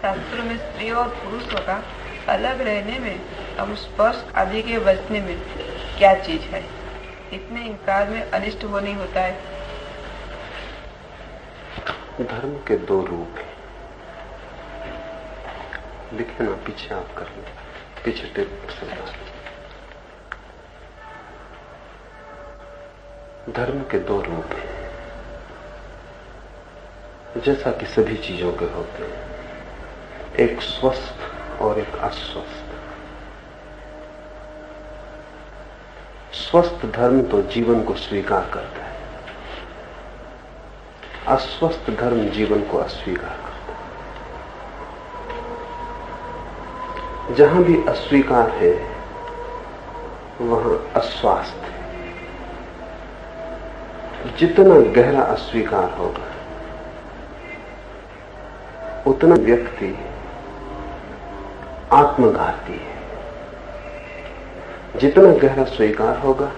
शास्त्रों में स्त्री और पुरुषों का अलग रहने में और स्पर्श आदि के बचने में क्या चीज है? इतने इंकार में अनिष्ट वो नहीं होता है? धर्म के दो रूप हैं। लिखे ना, पीछे आप कर लो, पीछे टेप सरकार। धर्म के दो रूप हैं, जैसा कि सभी चीजों के होते हैं, एक स्वस्थ और एक अस्वस्थ। स्वस्थ धर्म तो जीवन को स्वीकार करता है, अस्वस्थ धर्म जीवन को अस्वीकार करता है। जहां भी अस्वीकार है वहां अस्वास्थ्य है। जितना गहरा अस्वीकार होगा उतना व्यक्ति आत्मघाती है। जितना गहरा स्वीकार होगा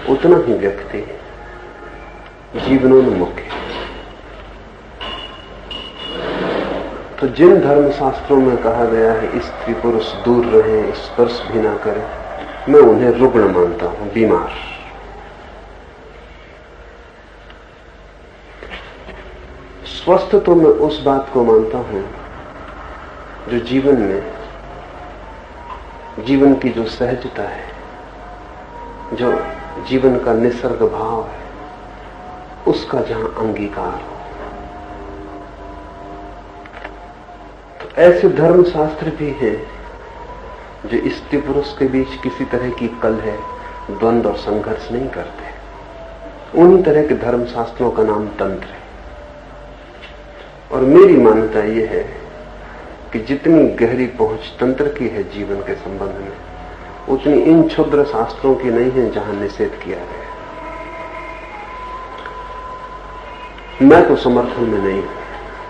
उतना ही व्यक्ति जीवनोन्मुख है। तो जिन धर्मशास्त्रों में कहा गया है स्त्री पुरुष दूर रहें, स्पर्श भी ना करें, मैं उन्हें रुग्ण मानता हूं, बीमार। स्वस्थ तो मैं उस बात को मानता हूं जो जीवन में, जीवन की जो सहजता है, जो जीवन का निसर्ग भाव है, उसका जहां अंगीकार हो। तो ऐसे धर्मशास्त्र भी हैं जो स्त्री पुरुष के बीच किसी तरह की कलह, द्वंद्व और संघर्ष नहीं करते। उन्हीं तरह के धर्मशास्त्रों का नाम तंत्र है। और मेरी मान्यता यह है कि जितनी गहरी पहुंच तंत्र की है जीवन के संबंध में, उतनी इन क्षुद्र शास्त्रों की नहीं है जहां निषेध किया गया। मैं तो समर्थन में नहीं हूं,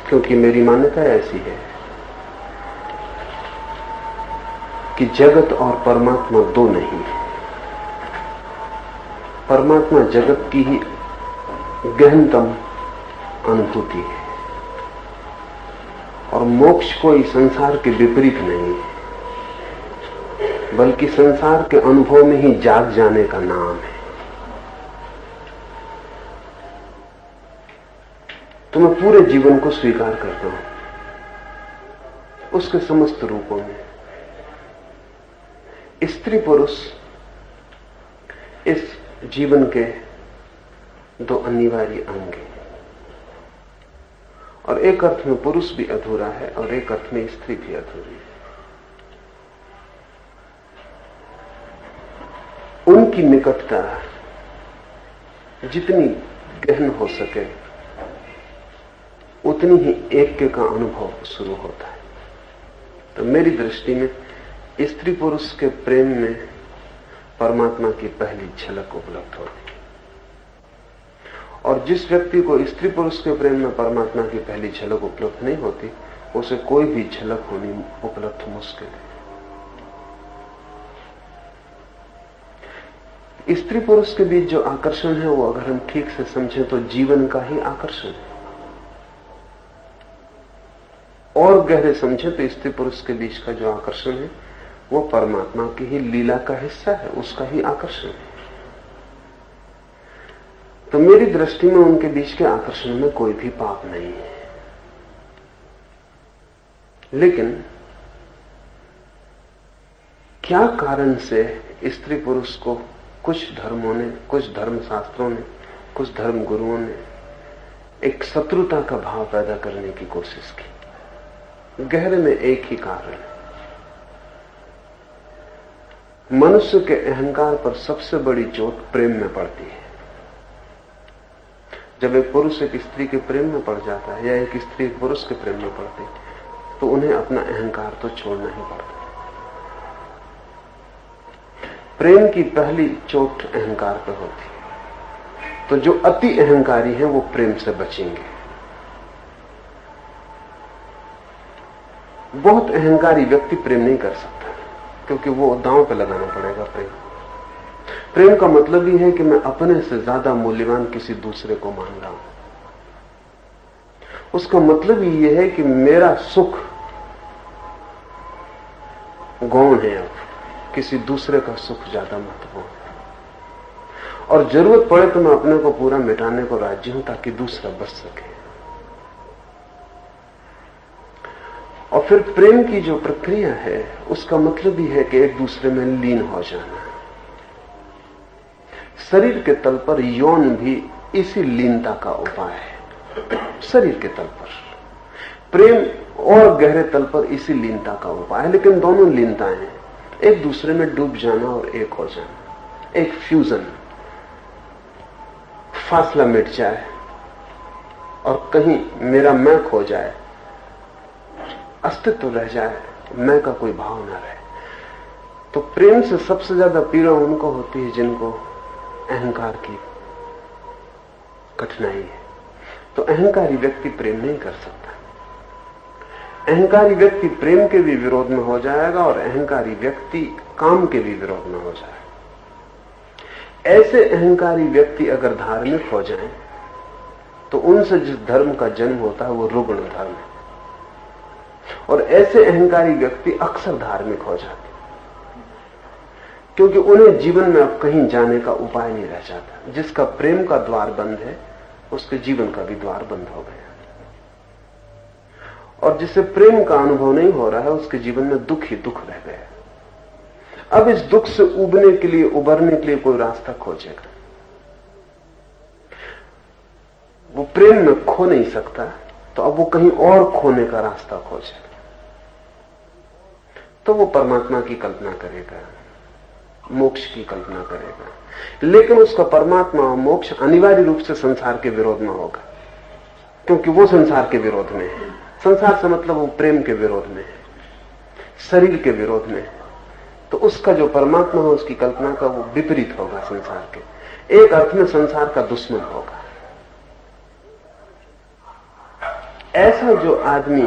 क्योंकि मेरी मान्यता ऐसी है कि जगत और परमात्मा दो नहीं है। परमात्मा जगत की ही गहनतम अनुभूति है और मोक्ष कोई संसार के विपरीत नहीं है, बल्कि संसार के अनुभव में ही जाग जाने का नाम है। तो मैं पूरे जीवन को स्वीकार करता हूं, उसके समस्त रूपों में। स्त्री पुरुष इस जीवन के दो अनिवार्य अंग हैं, और एक अर्थ में पुरुष भी अधूरा है और एक अर्थ में स्त्री भी अधूरी है। उनकी निकटता जितनी गहन हो सके उतनी ही ऐक्य का अनुभव शुरू होता है। तो मेरी दृष्टि में स्त्री पुरुष के प्रेम में परमात्मा की पहली झलक उपलब्ध होती है, और जिस व्यक्ति को स्त्री पुरुष के प्रेम में परमात्मा की पहली झलक उपलब्ध नहीं होती, उसे कोई भी झलक होनी उपलब्ध मुश्किल है। स्त्री पुरुष के बीच जो आकर्षण है वो अगर हम ठीक से समझें तो जीवन का ही आकर्षण है, और गहरे समझें तो स्त्री पुरुष के बीच का जो आकर्षण है वो परमात्मा की ही लीला का हिस्सा है, उसका ही आकर्षण है। तो मेरी दृष्टि में उनके बीच के आकर्षण में कोई भी पाप नहीं है। लेकिन क्या कारण से स्त्री पुरुष को कुछ धर्मों ने, कुछ धर्मशास्त्रों ने, कुछ धर्म गुरुओं ने एक शत्रुता का भाव पैदा करने की कोशिश की? गहरे में एक ही कारण है। मनुष्य के अहंकार पर सबसे बड़ी चोट प्रेम में पड़ती है। जब एक पुरुष एक स्त्री के प्रेम में पड़ जाता है या एक स्त्री एक पुरुष के प्रेम में पड़ती है, तो उन्हें अपना अहंकार तो छोड़ना ही पड़ता है। प्रेम की पहली चोट अहंकार पर होती है, तो जो अति अहंकारी हैं वो प्रेम से बचेंगे। बहुत अहंकारी व्यक्ति प्रेम नहीं कर सकता, क्योंकि वो दांव पे लगाना पड़ेगा। प्रेम का मतलब ही है कि मैं अपने से ज्यादा मूल्यवान किसी दूसरे को मान रहा हूं। उसका मतलब ही यह है कि मेरा सुख गौण है, अब किसी दूसरे का सुख ज्यादा महत्वपूर्ण है, और जरूरत पड़े तो मैं अपने को पूरा मिटाने को राजी हूं ताकि दूसरा बच सके। और फिर प्रेम की जो प्रक्रिया है उसका मतलब ही है कि एक दूसरे में लीन हो जाना। शरीर के तल पर यौन भी इसी लीनता का उपाय है। शरीर के तल पर प्रेम और गहरे तल पर इसी लीनता का उपाय है, लेकिन दोनों लीनताएं हैं, एक दूसरे में डूब जाना और एक हो जाना, एक फ्यूजन, फासला मिट जाए और कहीं मेरा मैं खो जाए, अस्तित्व रह जाए, मैं का कोई भाव ना रहे। तो प्रेम से सबसे ज्यादा पीड़ा उनको होती है जिनको अहंकार की कठिनाई है। तो अहंकारी व्यक्ति प्रेम नहीं कर सकता। अहंकारी व्यक्ति प्रेम के भी विरोध में हो जाएगा और अहंकारी व्यक्ति काम के भी विरोध में हो जाएगा। ऐसे अहंकारी व्यक्ति अगर धार्मिक हो जाएं तो उनसे जिस धर्म का जन्म होता है वो रुग्ण धर्म है, और ऐसे अहंकारी व्यक्ति अक्सर धार्मिक हो जाते क्योंकि उन्हें जीवन में अब कहीं जाने का उपाय नहीं रह जाता। जिसका प्रेम का द्वार बंद है उसके जीवन का भी द्वार बंद हो गया, और जिसे प्रेम का अनुभव नहीं हो रहा है उसके जीवन में दुख ही दुख रह गया। अब इस दुख से उबरने के लिए कोई रास्ता खोजेगा। वो प्रेम में खो नहीं सकता तो अब वो कहीं और खोने का रास्ता खोजेगा। तो वो परमात्मा की कल्पना करेगा, मोक्ष की कल्पना करेगा, लेकिन उसका परमात्मा और मोक्ष अनिवार्य रूप से संसार के विरोध में होगा, क्योंकि वो संसार के विरोध में है। संसार से मतलब वो प्रेम के विरोध में है, शरीर के विरोध में है। तो उसका जो परमात्मा है उसकी कल्पना का वो विपरीत होगा संसार के, एक अर्थ में संसार का दुश्मन होगा। ऐसा जो आदमी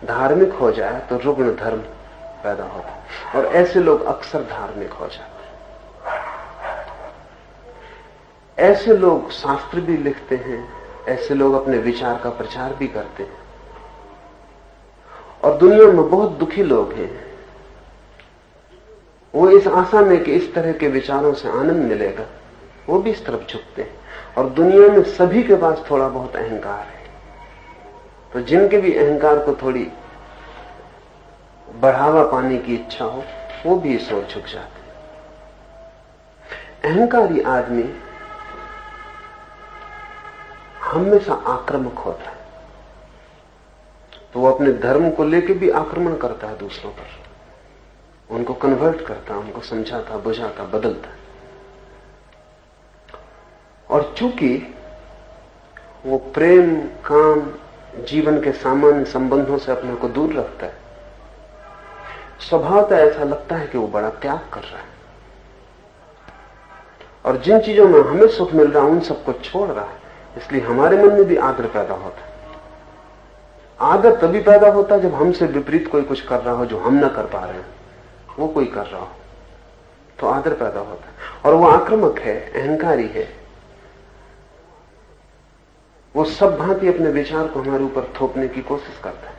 धार्मिक हो जाए तो रुग्ण धर्म पैदा होता है, और ऐसे लोग अक्सर धार्मिक हो जाते हैं। ऐसे लोग शास्त्र भी लिखते हैं, ऐसे लोग अपने विचार का प्रचार भी करते हैं, और दुनिया में बहुत दुखी लोग हैं। वो इस आशा में कि इस तरह के विचारों से आनंद मिलेगा वो भी इस तरफ झुकते हैं, और दुनिया में सभी के पास थोड़ा बहुत अहंकार है। तो जिनके भी अहंकार को थोड़ी बढ़ावा पाने की इच्छा हो वो भी इस ओर झुक जाते हैं। अहंकारी आदमी हमेशा आक्रामक होता है, तो वो अपने धर्म को लेकर भी आक्रमण करता है दूसरों पर, उनको कन्वर्ट करता है, उनको समझाता, बुझाता, बदलता। और चूंकि वो प्रेम, काम, जीवन के सामान्य संबंधों से अपने को दूर रखता है, स्वभावतः ऐसा लगता है कि वो बड़ा त्याग कर रहा है, और जिन चीजों में हमें सुख मिल रहा है उन सबको छोड़ रहा है। इसलिए हमारे मन में भी आदर पैदा होता है। आदर तभी पैदा होता है जब हमसे विपरीत कोई कुछ कर रहा हो जो हम ना कर पा रहे हैं, वो कोई कर रहा हो तो आदर पैदा होता है। और वो आक्रामक है, अहंकारी है, वो सब भांति अपने विचार को हमारे ऊपर थोपने की कोशिश करता है।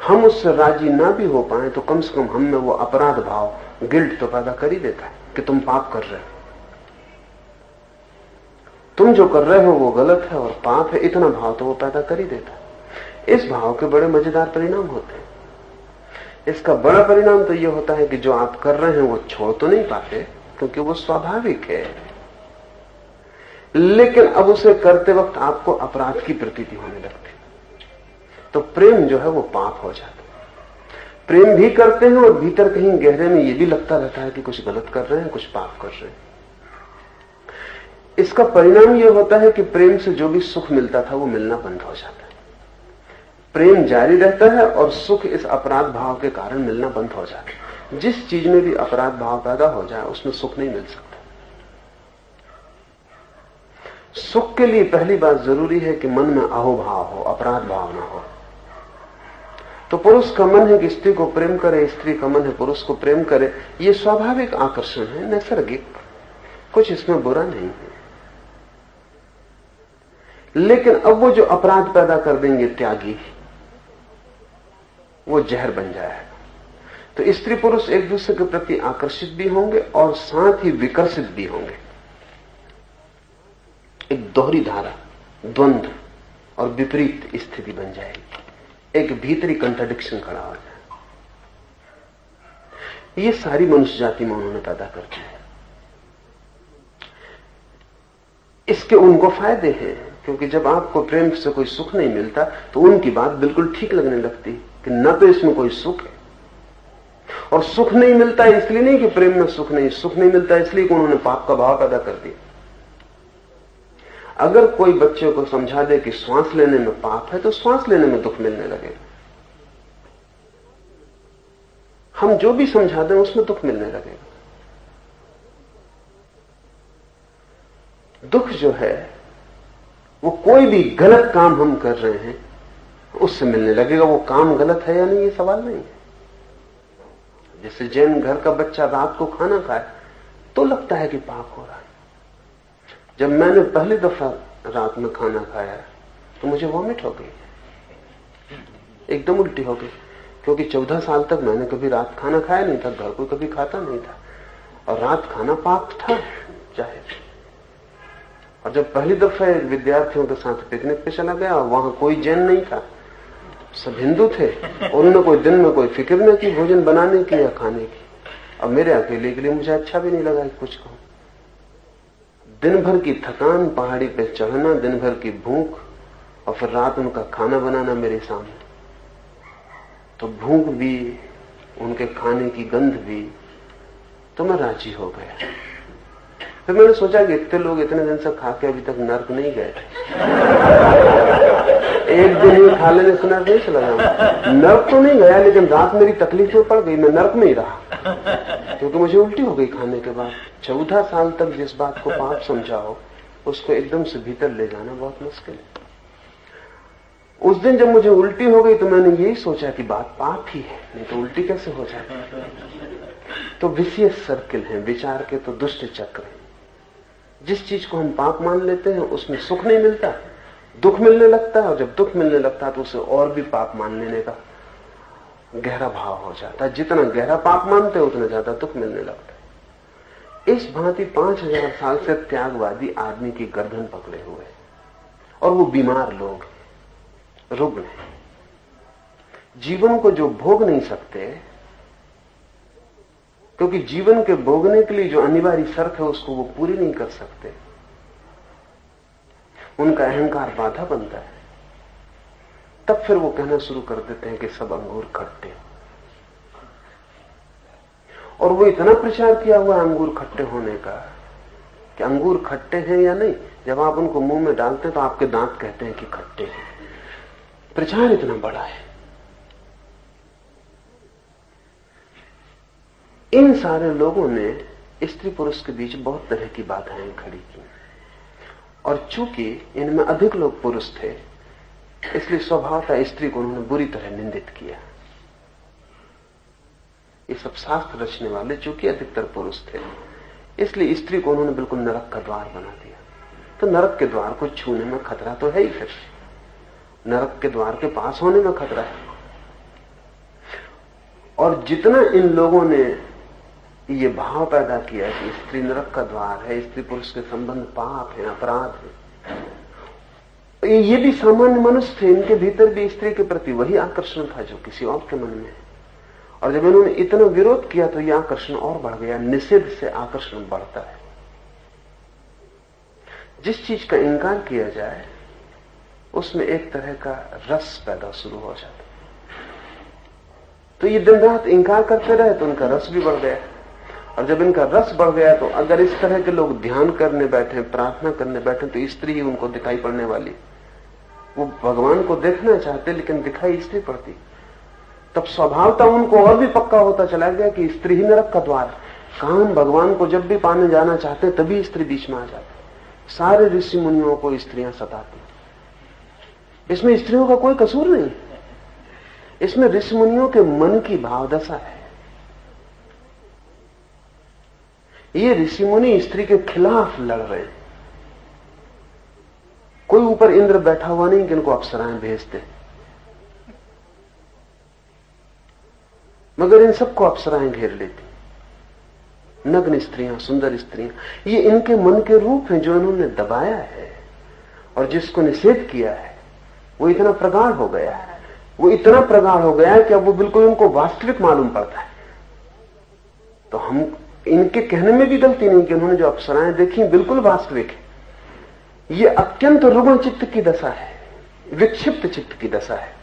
हम उससे राजी ना भी हो पाए तो कम से कम हम में वो अपराध भाव, गिल्ट तो पैदा कर ही देता है कि तुम पाप कर रहे हो, तुम जो कर रहे हो वो गलत है और पाप है, इतना भाव तो वो पैदा कर ही देता है। इस भाव के बड़े मजेदार परिणाम होते हैं। इसका बड़ा परिणाम तो ये होता है कि जो आप कर रहे हैं वो छोड़ तो नहीं पाते क्योंकि वो स्वाभाविक है, लेकिन अब उसे करते वक्त आपको अपराध की प्रतीति होने लगती, तो प्रेम जो है वो पाप हो जाता है। प्रेम भी करते हैं और भीतर कहीं गहरे में ये भी लगता रहता है कि कुछ गलत कर रहे हैं, कुछ पाप कर रहे हैं। इसका परिणाम यह होता है कि प्रेम से जो भी सुख मिलता था वो मिलना बंद हो जाता है। प्रेम जारी रहता है और सुख इस अपराध भाव के कारण मिलना बंद हो जाता है। जिस चीज में भी अपराध भाव पैदा हो जाए उसमें सुख नहीं मिल सकता। सुख के लिए पहली बात जरूरी है कि मन में अहोभाव हो, अपराध भाव ना हो। तो पुरुष का मन है कि स्त्री को प्रेम करे, स्त्री का मन है पुरुष को प्रेम करे। ये स्वाभाविक आकर्षण है, नैसर्गिक, कुछ इसमें बुरा नहीं है। लेकिन अब वो जो अपराध पैदा कर देंगे त्यागी, वो जहर बन जाएगा। तो स्त्री पुरुष एक दूसरे के प्रति आकर्षित भी होंगे और साथ ही विकर्षित भी होंगे। एक दोहरी धारा, द्वंद्व और विपरीत स्थिति बन जाएगी, एक भीतरी कंट्राडिक्शन खड़ा हो जाए। ये सारी मनुष्य जाति में उन्होंने पैदा कर दी है। इसके उनको फायदे हैं, क्योंकि जब आपको प्रेम से कोई सुख नहीं मिलता तो उनकी बात बिल्कुल ठीक लगने लगती कि न तो इसमें कोई सुख है, और सुख नहीं मिलता इसलिए नहीं कि प्रेम में सुख नहीं मिलता इसलिए कि उन्होंने पाप का भाव पैदा कर दिया। अगर कोई बच्चे को समझा दे कि श्वास लेने में पाप है तो श्वास लेने में दुख मिलने लगेगा। हम जो भी समझा दें उसमें दुख मिलने लगेगा। दुख जो है वो कोई भी गलत काम हम कर रहे हैं उससे मिलने लगेगा। वो काम गलत है या नहीं ये सवाल नहीं है। जैसे जैन घर का बच्चा रात को खाना खाए तो लगता है कि पाप हो रहा है। जब मैंने पहली दफा रात में खाना खाया तो मुझे वॉमिट हो गई, एकदम उल्टी हो गई, क्योंकि 14 साल तक मैंने कभी रात खाना खाया नहीं था, घर को कभी खाता नहीं था, और रात खाना पाप था जाहिर। और जब पहली दफा विद्यार्थियों के साथ पिकनिक पे चला गया, वहां कोई जैन नहीं था, सब हिंदू थे, और उन्होंने कोई दिन में कोई फिक्र न की भोजन बनाने की या खाने की। और मेरे अकेले के लिए मुझे अच्छा भी नहीं लगा कुछ कहूं। दिन भर की थकान, पहाड़ी पे चढ़ना, दिन भर की भूख, और फिर रात उनका खाना बनाना मेरे सामने, तो भूख भी, उनके खाने की गंध भी, तो मैं राजी हो गया। फिर मैंने सोचा कि इतने लोग इतने दिन से खा के अभी तक नर्क नहीं गए, एक दिन ही खा लेने से नर्क नहीं चला जाऊंगा। नर्क तो नहीं गया, लेकिन रात मेरी तकलीफ में पड़ गई, मैं नर्क में ही रहा, क्योंकि मुझे उल्टी हो गई खाने के बाद। 14 साल तक जिस बात को पाप समझा हो उसको एकदम से भीतर ले जाना बहुत मुश्किल है। उस दिन जब मुझे उल्टी हो गई तो मैंने यही सोचा कि बात पाप ही है, नहीं तो उल्टी कैसे हो जाती। तो विशियस सर्किल है विचार के, तो दुष्ट चक्र है। जिस चीज को हम पाप मान लेते हैं उसमें सुख नहीं मिलता, दुख मिलने लगता है, और जब दुख मिलने लगता है तो उसे और भी पाप मान लेने का गहरा भाव हो जाता है। जितना गहरा पाप मानते हैं उतना ज्यादा दुख मिलने लगता है। इस भांति 5000 साल से त्यागवादी आदमी की गर्दन पकड़े हुए, और वो बीमार लोग, रुग्ण है। जीवन को जो भोग नहीं सकते, क्योंकि जीवन के भोगने के लिए जो अनिवार्य शर्त है उसको वो पूरी नहीं कर सकते, उनका अहंकार बाधा बनता है। तब फिर वो कहना शुरू कर देते हैं कि सब अंगूर खट्टे, और वो इतना प्रचार किया हुआ अंगूर खट्टे होने का कि अंगूर खट्टे हैं या नहीं, जब आप उनको मुंह में डालते हैं तो आपके दांत कहते हैं कि खट्टे हैं। प्रचार इतना बड़ा है। इन सारे लोगों ने स्त्री पुरुष के बीच बहुत तरह की बाधाएं खड़ी की, और चूंकि इनमें अधिक लोग पुरुष थे इसलिए स्वभावतः स्त्री को उन्होंने बुरी तरह निंदित किया। ये सब शास्त्र रचने वाले चूंकि अधिकतर पुरुष थे, इसलिए स्त्री को उन्होंने बिल्कुल नरक का द्वार बना दिया। तो नरक के द्वार को छूने में खतरा तो है ही, फिर नरक के द्वार के पास होने में खतरा है। और जितना इन लोगों ने ये भाव पैदा किया कि स्त्री नरक का द्वार है, स्त्री पुरुष के संबंध पाप है, अपराध है, ये भी सामान्य मनुष्य थे, इनके भीतर भी स्त्री के प्रति वही आकर्षण था जो किसी और के मन में है। और जब इन्होंने इतना विरोध किया तो यह आकर्षण और बढ़ गया। निषेध से आकर्षण बढ़ता है। जिस चीज का इनकार किया जाए उसमें एक तरह का रस पैदा शुरू हो जाता है। तो ये दिन रात इनकार करते रहे तो उनका रस भी बढ़ गया, और जब इनका रस बढ़ गया तो अगर इस तरह के लोग ध्यान करने बैठे, प्रार्थना करने बैठे, तो स्त्री ही उनको दिखाई पड़ने वाली। वो भगवान को देखना चाहते लेकिन दिखाई स्त्री पड़ती। तब स्वभावतः उनको और भी पक्का होता चला गया कि स्त्री ही नरक का द्वार। काम भगवान को जब भी पाने जाना चाहते तभी स्त्री बीच में आ जाती। सारे ऋषि मुनियों को स्त्रियां सताती। इसमें स्त्रियों का कोई कसूर नहीं, इसमें ऋषि मुनियों के मन की भावदशा है। ये ऋषि मुनि स्त्री के खिलाफ लड़ रहे हैं। कोई ऊपर इंद्र बैठा हुआ नहीं कि इनको अप्सराएं भेजते। मगर इन सबको अप्सराएं घेर लेती। नग्न स्त्रियां, सुंदर स्त्रियां, ये इनके मन के रूप हैं जो इन्होंने दबाया है, और जिसको निषेध किया है वो इतना प्रगाढ़ हो गया है, वो इतना प्रगाढ़ हो गया है कि अब वो बिल्कुल उनको वास्तविक मालूम पड़ता है। तो हम इनके कहने में भी गलती नहीं कि उन्होंने जो अप्सराएं देखी बिल्कुल वास्तविक है। ये अत्यंत रुग्ण चित्त की दशा है, विक्षिप्त चित्त की दशा है।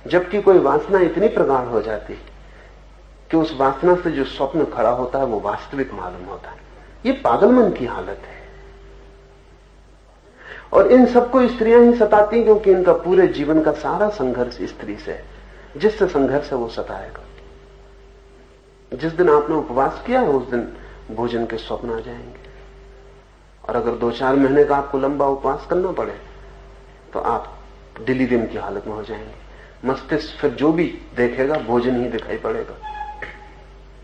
जबकि कोई वासना इतनी प्रगाढ़ हो जाती कि उस वासना से जो स्वप्न खड़ा होता है वो वास्तविक मालूम होता है। ये पागलमन की हालत है। और इन सबको स्त्रियां ही सताती क्योंकि इनका पूरे जीवन का सारा संघर्ष स्त्री से है। जिससे संघर्ष है वो सताएगा। जिस दिन आपने उपवास किया है उस दिन भोजन के स्वप्न आ जाएंगे, और अगर 2-4 महीने का आपको लंबा उपवास करना पड़े तो आप डिलीरियम की हालत में हो जाएंगे। मस्तिष्क फिर जो भी देखेगा भोजन ही दिखाई पड़ेगा,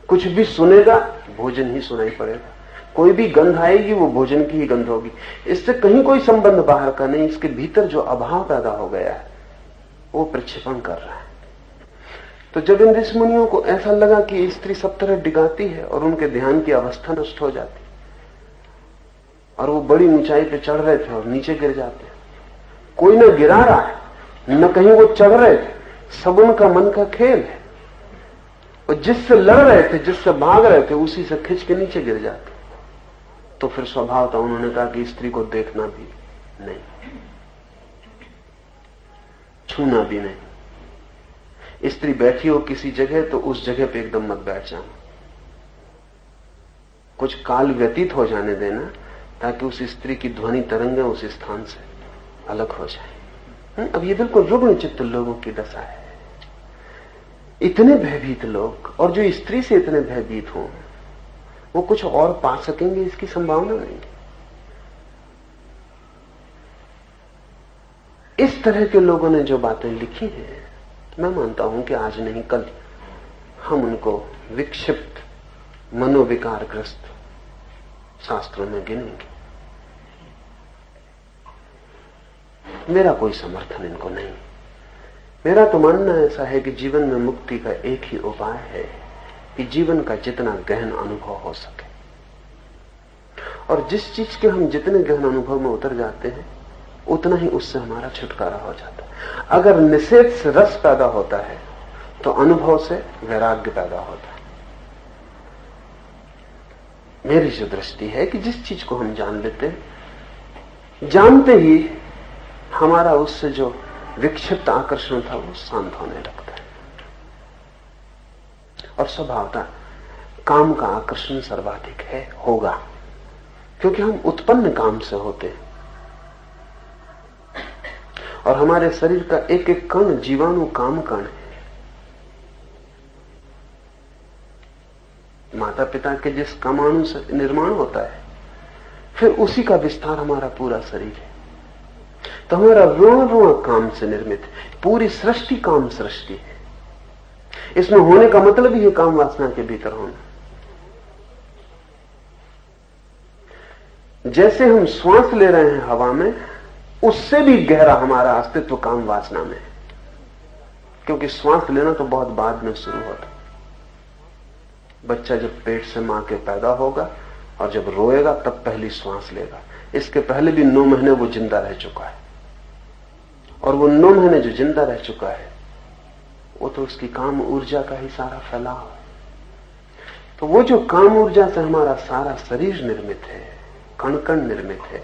कुछ भी सुनेगा भोजन ही सुनाई पड़ेगा, कोई भी गंध आएगी वो भोजन की ही गंध होगी। इससे कहीं कोई संबंध बाहर का नहीं, इसके भीतर जो अभाव पैदा हो गया है वो प्रक्षेपण कर रहा है। तो जब इन ऋषि मुनियों को ऐसा लगा कि स्त्री सब तरह डिगाती है और उनके ध्यान की अवस्था नष्ट हो जाती, और वो बड़ी ऊंचाई पे चढ़ रहे थे और नीचे गिर जाते, कोई न गिरा रहा है न कहीं वो चढ़ रहे थे, सब उनका मन का खेल है। और जिससे लड़ रहे थे, जिससे भाग रहे थे, उसी से खिंच के नीचे गिर जाते। तो फिर स्वभाव था, उन्होंने कहा कि स्त्री को देखना भी नहीं, छूना भी नहीं। स्त्री बैठी हो किसी जगह तो उस जगह पे एकदम मत बैठ जाना, कुछ काल व्यतीत हो जाने देना ताकि उस स्त्री की ध्वनि तरंगें उस स्थान से अलग हो जाए। अब ये बिल्कुल रुग्ण चित्त लोगों की दशा है। इतने भयभीत लोग, और जो स्त्री से इतने भयभीत हों, वो कुछ और पा सकेंगे इसकी संभावना नहीं। इस तरह के लोगों ने जो बातें लिखी हैं, मैं मानता हूं कि आज नहीं कल हम उनको विक्षिप्त मनोविकारग्रस्त शास्त्रों में गिनेंगे। मेरा कोई समर्थन इनको नहीं। मेरा तो मानना ऐसा है कि जीवन में मुक्ति का एक ही उपाय है कि जीवन का जितना गहन अनुभव हो सके, और जिस चीज के हम जितने गहन अनुभव में उतर जाते हैं उतना ही उससे हमारा छुटकारा हो जाता है। अगर निषेध से रस पैदा होता है तो अनुभव से वैराग्य पैदा होता है। मेरी जो दृष्टि है कि जिस चीज को हम जान लेते हैं, जानते ही हमारा उससे जो विक्षिप्त आकर्षण था वो शांत होने लगता है, और स्वभावतः काम का आकर्षण सर्वाधिक है, होगा, क्योंकि हम उत्पन्न काम से होते हैं, और हमारे शरीर का एक एक कण जीवाणु काम कण है। माता पिता के जिस कामाणु से निर्माण होता है, फिर उसी का विस्तार हमारा पूरा शरीर है। तो हमारा रोण रोण काम से निर्मित है, पूरी सृष्टि काम सृष्टि है। इसमें होने का मतलब ही है काम वासना के भीतर होना। जैसे हम श्वास ले रहे हैं हवा में, उससे भी गहरा हमारा अस्तित्व काम वासना में है, क्योंकि श्वास लेना तो बहुत बाद में शुरू होता। बच्चा जब पेट से मां के पैदा होगा और जब रोएगा तब पहली श्वास लेगा। इसके पहले भी 9 महीने वो जिंदा रह चुका है, और वो 9 महीने जो जिंदा रह चुका है वो तो उसकी काम ऊर्जा का ही सारा फैलाव है। तो वो जो काम ऊर्जा से हमारा सारा शरीर निर्मित है, कण कण निर्मित है,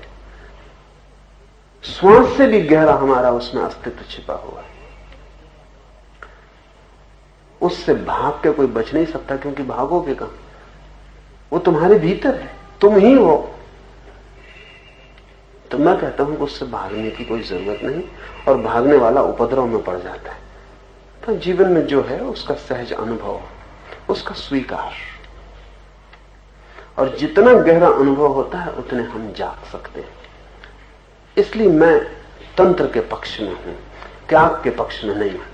श्वास से भी गहरा हमारा उसमें अस्तित्व छिपा हुआ है। उससे भाग के कोई बच नहीं सकता, क्योंकि भागोगे कहां? वो तुम्हारे भीतर है, तुम ही हो। तो मैं कहता हूं कि उससे भागने की कोई जरूरत नहीं, और भागने वाला उपद्रव में पड़ जाता है। तो जीवन में जो है उसका सहज अनुभव, उसका स्वीकार, और जितना गहरा अनुभव होता है उतने हम जाग सकते हैं। इसलिए मैं तंत्र के पक्ष में हूं, त्याग के पक्ष में नहीं हूं।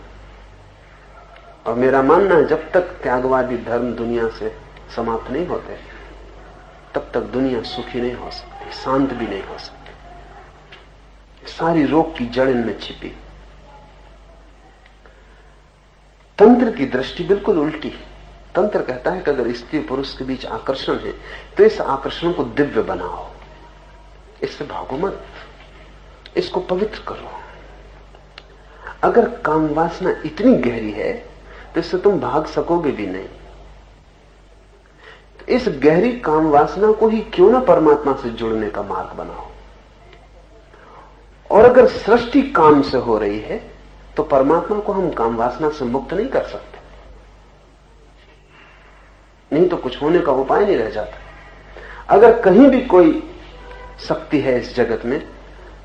और मेरा मानना है जब तक त्यागवादी धर्म दुनिया से समाप्त नहीं होते तब तक दुनिया सुखी नहीं हो सकती, शांत भी नहीं हो सकती। सारी रोग की जड़ इनमें छिपी। तंत्र की दृष्टि बिल्कुल उल्टी है। तंत्र कहता है कि अगर स्त्री पुरुष के बीच आकर्षण है तो इस आकर्षण को दिव्य बनाओ, इससे भागो मत, इसको पवित्र करो। अगर काम वासना इतनी गहरी है तो इससे तुम भाग सकोगे भी नहीं। तो इस गहरी काम वासना को ही क्यों ना परमात्मा से जुड़ने का मार्ग बनाओ। और अगर सृष्टि काम से हो रही है तो परमात्मा को हम काम वासना से मुक्त नहीं कर सकते, नहीं तो कुछ होने का उपाय नहीं रह जाता। अगर कहीं भी कोई शक्ति है इस जगत में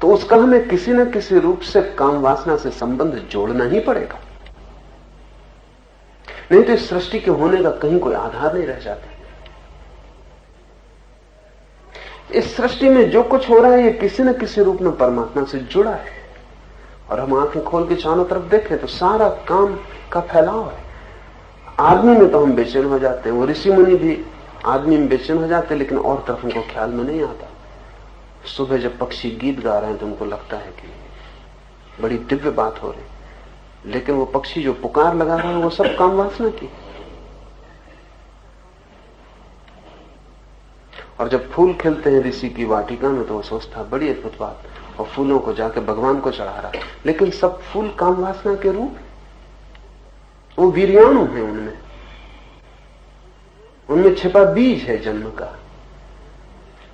तो उसका हमें किसी न किसी रूप से काम वासना से संबंध जोड़ना ही पड़ेगा, नहीं तो इस सृष्टि के होने का कहीं कोई आधार नहीं रह जाता। इस सृष्टि में जो कुछ हो रहा है ये किसी न किसी रूप में परमात्मा से जुड़ा है। और हम आंखें खोल के चारों तरफ देखें तो सारा काम का फैलाव है। आदमी में तो हम बेचैन हो जाते हैं, वो ऋषि मुनि भी आदमी में बेचैन हो जाते हैं, लेकिन और तरफ उनको ख्याल में नहीं आता। सुबह जब पक्षी गीत गा रहे हैं तो उनको लगता है कि बड़ी दिव्य बात हो रही, लेकिन वो पक्षी जो पुकार लगा रहा है वो सब काम वासना की। और जब फूल खिलते हैं ऋषि की वाटिका में तो वो सोचता है बड़ी अद्भुत बात, और फूलों को जाके भगवान को चढ़ा रहा है, लेकिन सब फूल काम वासना के रूप, वो वीर्याणु है, उनमें छिपा बीज है जन्म का।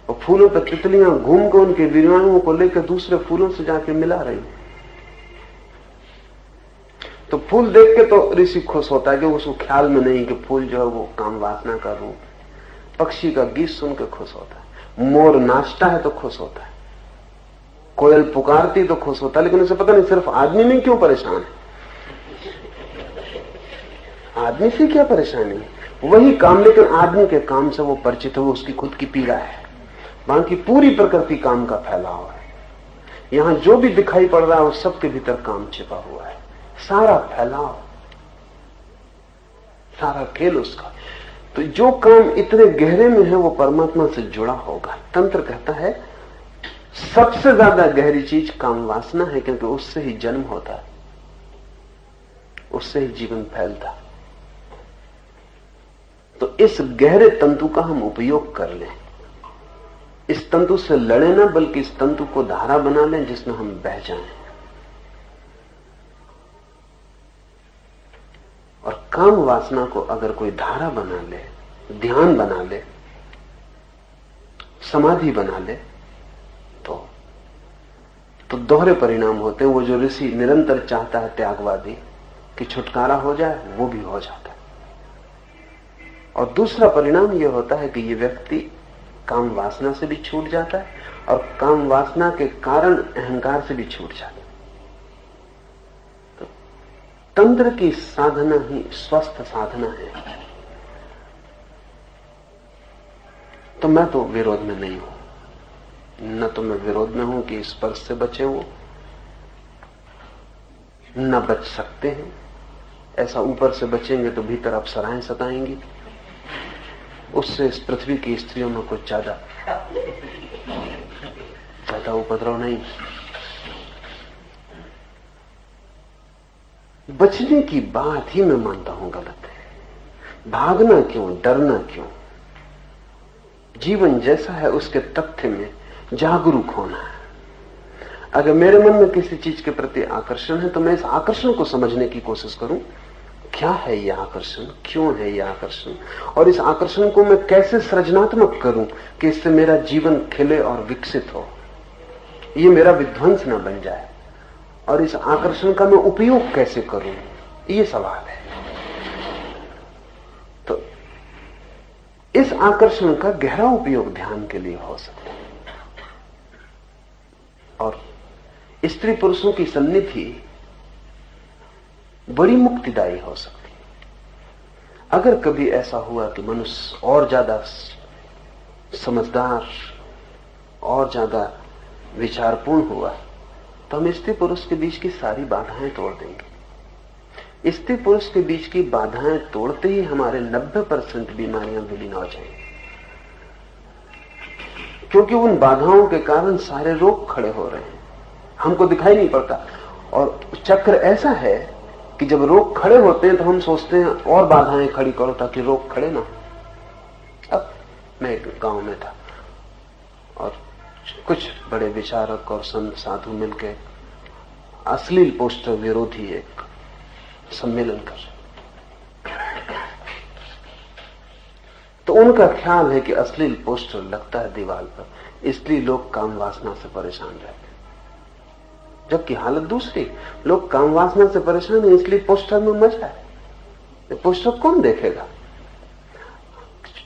और फूलों पर तितलियां घूम के उनके वीर्याणुओं को लेकर दूसरे फूलों से जाके मिला रही। तो फूल देख के तो ऋषि खुश होता है कि उसको ख्याल में नहीं कि फूल जो है वो काम वासना का रूप है। पक्षी का गीत सुन के खुश होता है, मोर नाचता है तो खुश होता है, कोयल पुकारती तो खुश होता है, लेकिन उसे पता नहीं सिर्फ आदमी में क्यों परेशान है। आदमी से क्या परेशानी है, वही काम, लेकिन आदमी के काम से वो परिचित है, वो उसकी खुद की पीड़ा है। बाकी पूरी प्रकृति काम का फैलाव है। यहां जो भी दिखाई पड़ रहा है उस सबके भीतर काम छिपा हुआ है। सारा फैलाव, सारा खेल उसका। तो जो काम इतने गहरे में है वो परमात्मा से जुड़ा होगा। तंत्र कहता है सबसे ज्यादा गहरी चीज काम वासना है, क्योंकि उससे ही जन्म होता है, उससे ही जीवन फैलता है। तो इस गहरे तंतु का हम उपयोग कर लें, इस तंतु से लड़े ना, बल्कि इस तंतु को धारा बना लें जिसमें हम बह जाएं। और काम वासना को अगर कोई धारा बना ले, ध्यान बना ले, समाधि बना ले, तो दोहरे परिणाम होते हैं। वो जो ऋषि निरंतर चाहता है त्यागवादी कि छुटकारा हो जाए, वो भी हो जाता है। और दूसरा परिणाम यह होता है कि ये व्यक्ति काम वासना से भी छूट जाता है और काम वासना के कारण अहंकार से भी छूट जाता है। तो तंत्र की साधना ही स्वस्थ साधना है। तो मैं तो विरोध में नहीं हूं, न तो मैं विरोध में हूं कि स्पर्श से बचे वो, न बच सकते हैं। ऐसा ऊपर से बचेंगे तो भीतर अप्सराएं सताएंगी, उससे इस पृथ्वी की स्त्रियों में कुछ ज्यादा उपद्रव नहीं। बचने की बात ही मैं मानता हूं गलत है। भागना क्यों, डरना क्यों? जीवन जैसा है उसके तथ्य में जागरूक होना है। अगर मेरे मन में किसी चीज के प्रति आकर्षण है तो मैं इस आकर्षण को समझने की कोशिश करूं। क्या है यह आकर्षण, क्यों है यह आकर्षण, और इस आकर्षण को मैं कैसे सृजनात्मक करूं कि इससे मेरा जीवन खिले और विकसित हो, ये मेरा विध्वंस न बन जाए, और इस आकर्षण का मैं उपयोग कैसे करूं, ये सवाल है। तो इस आकर्षण का गहरा उपयोग ध्यान के लिए हो सकता है। और स्त्री पुरुषों की सन्निधि बड़ी मुक्तिदायी हो सकती है। अगर कभी ऐसा हुआ कि मनुष्य और ज्यादा समझदार और ज्यादा विचारपूर्ण हुआ तो हम स्त्री पुरुष के बीच की सारी बाधाएं तोड़ देंगे। स्त्री पुरुष के बीच की बाधाएं तोड़ते ही हमारे 90% बीमारियां विलीन हो जाएंगी, क्योंकि उन बाधाओं के कारण सारे रोग खड़े हो रहे हैं, हमको दिखाई नहीं पड़ता। और चक्र ऐसा है कि कि जब रोग खड़े होते हैं तो हम सोचते हैं और बाधाएं खड़ी करो ताकि रोग खड़े ना हो। अब मैं एक गांव में था और कुछ बड़े विचारक और संत साधु मिलकर अश्लील पोस्टर विरोधी एक सम्मेलन कर रहे। तो उनका ख्याल है कि अश्लील पोस्टर लगता है दीवार पर इसलिए लोग काम वासना से परेशान रहते हैं, जबकि हालत दूसरी, लोग काम वासना से परेशान है इसलिए पोस्टर में मजा है। पोस्टर कौन देखेगा?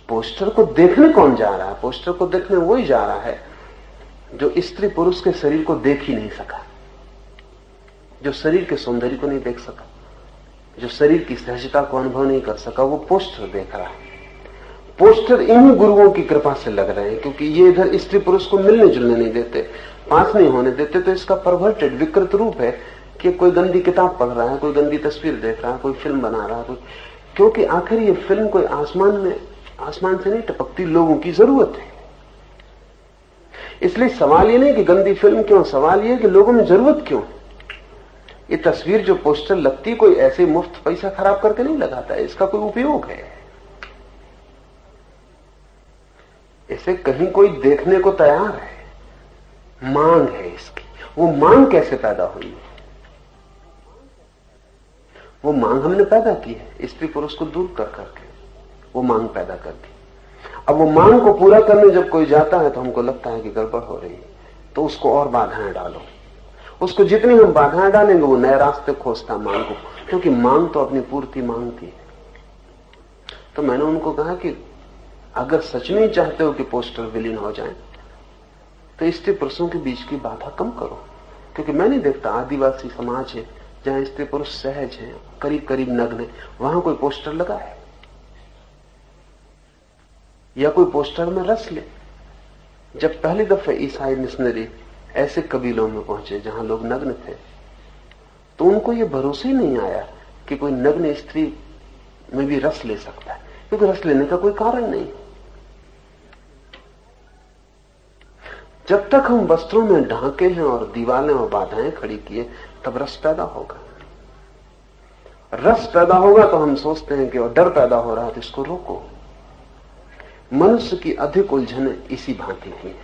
पोस्टर को देखने कौन जा रहा है? पोस्टर को देखने वही जा रहा है जो स्त्री पुरुष के शरीर को देख ही नहीं सका, जो शरीर के सौंदर्य को नहीं देख सका, जो शरीर की सहजता को अनुभव नहीं कर सका, वो पोस्टर देख रहा है। पोस्टर इन्हीं गुरुओं की कृपा से लग रहे हैं क्योंकि ये इधर स्त्री पुरुष को मिलने जुलने नहीं देते, पास नहीं होने देते। तो इसका परवर्टेड विकृत रूप है कि कोई गंदी किताब पढ़ रहा है, कोई गंदी तस्वीर देख रहा है, कोई फिल्म बना रहा है, कोई, क्योंकि आखिर ये फिल्म कोई आसमान से नहीं टपकती, लोगों की जरूरत है। इसलिए सवाल ये नहीं कि गंदी फिल्म क्यों, सवाल ये कि लोगों में जरूरत क्यों। ये तस्वीर जो पोस्टर लगती कोई ऐसे मुफ्त पैसा खराब करके नहीं लगाता है, इसका कोई उपयोग है। इसे कहीं कोई देखने को तैयार है, मांग है इसकी। वो मांग कैसे पैदा हुई? वो मांग हमने पैदा की है, स्त्री पुरुष को दूर कर करके वो मांग पैदा कर दी। अब वो मांग को पूरा करने जब कोई जाता है तो हमको लगता है कि गड़बड़ हो रही है, तो उसको और बाधाएं डालो। उसको जितनी हम बाधाएं डालेंगे वो नए रास्ते खोजता मांग को, क्योंकि मांग तो अपनी पूर्ति मांगती है। तो मैंने उनको कहा कि अगर सच में चाहते हो कि पोस्टर विलीन हो जाए तो स्त्री पुरुषों के बीच की बाधा कम करो, क्योंकि मैं नहीं देखता आदिवासी समाज है जहां स्त्री पुरुष सहज है, करीब करीब नग्न है, वहां कोई पोस्टर लगा है या कोई पोस्टर में रस ले। जब पहली दफे ईसाई मिशनरी ऐसे कबीलों में पहुंचे जहां लोग नग्न थे तो उनको यह भरोसा ही नहीं आया कि कोई नग्न स्त्री में भी रस ले सकता है, क्योंकि रस लेने का कोई कारण नहीं। जब तक हम वस्त्रों में ढांके हैं और दीवारें और बाधाएं खड़ी किए तब रस पैदा होगा। रस पैदा होगा तो हम सोचते हैं कि और डर पैदा हो रहा है तो इसको रोको। मनुष्य की अधिक उलझने इसी भांति की है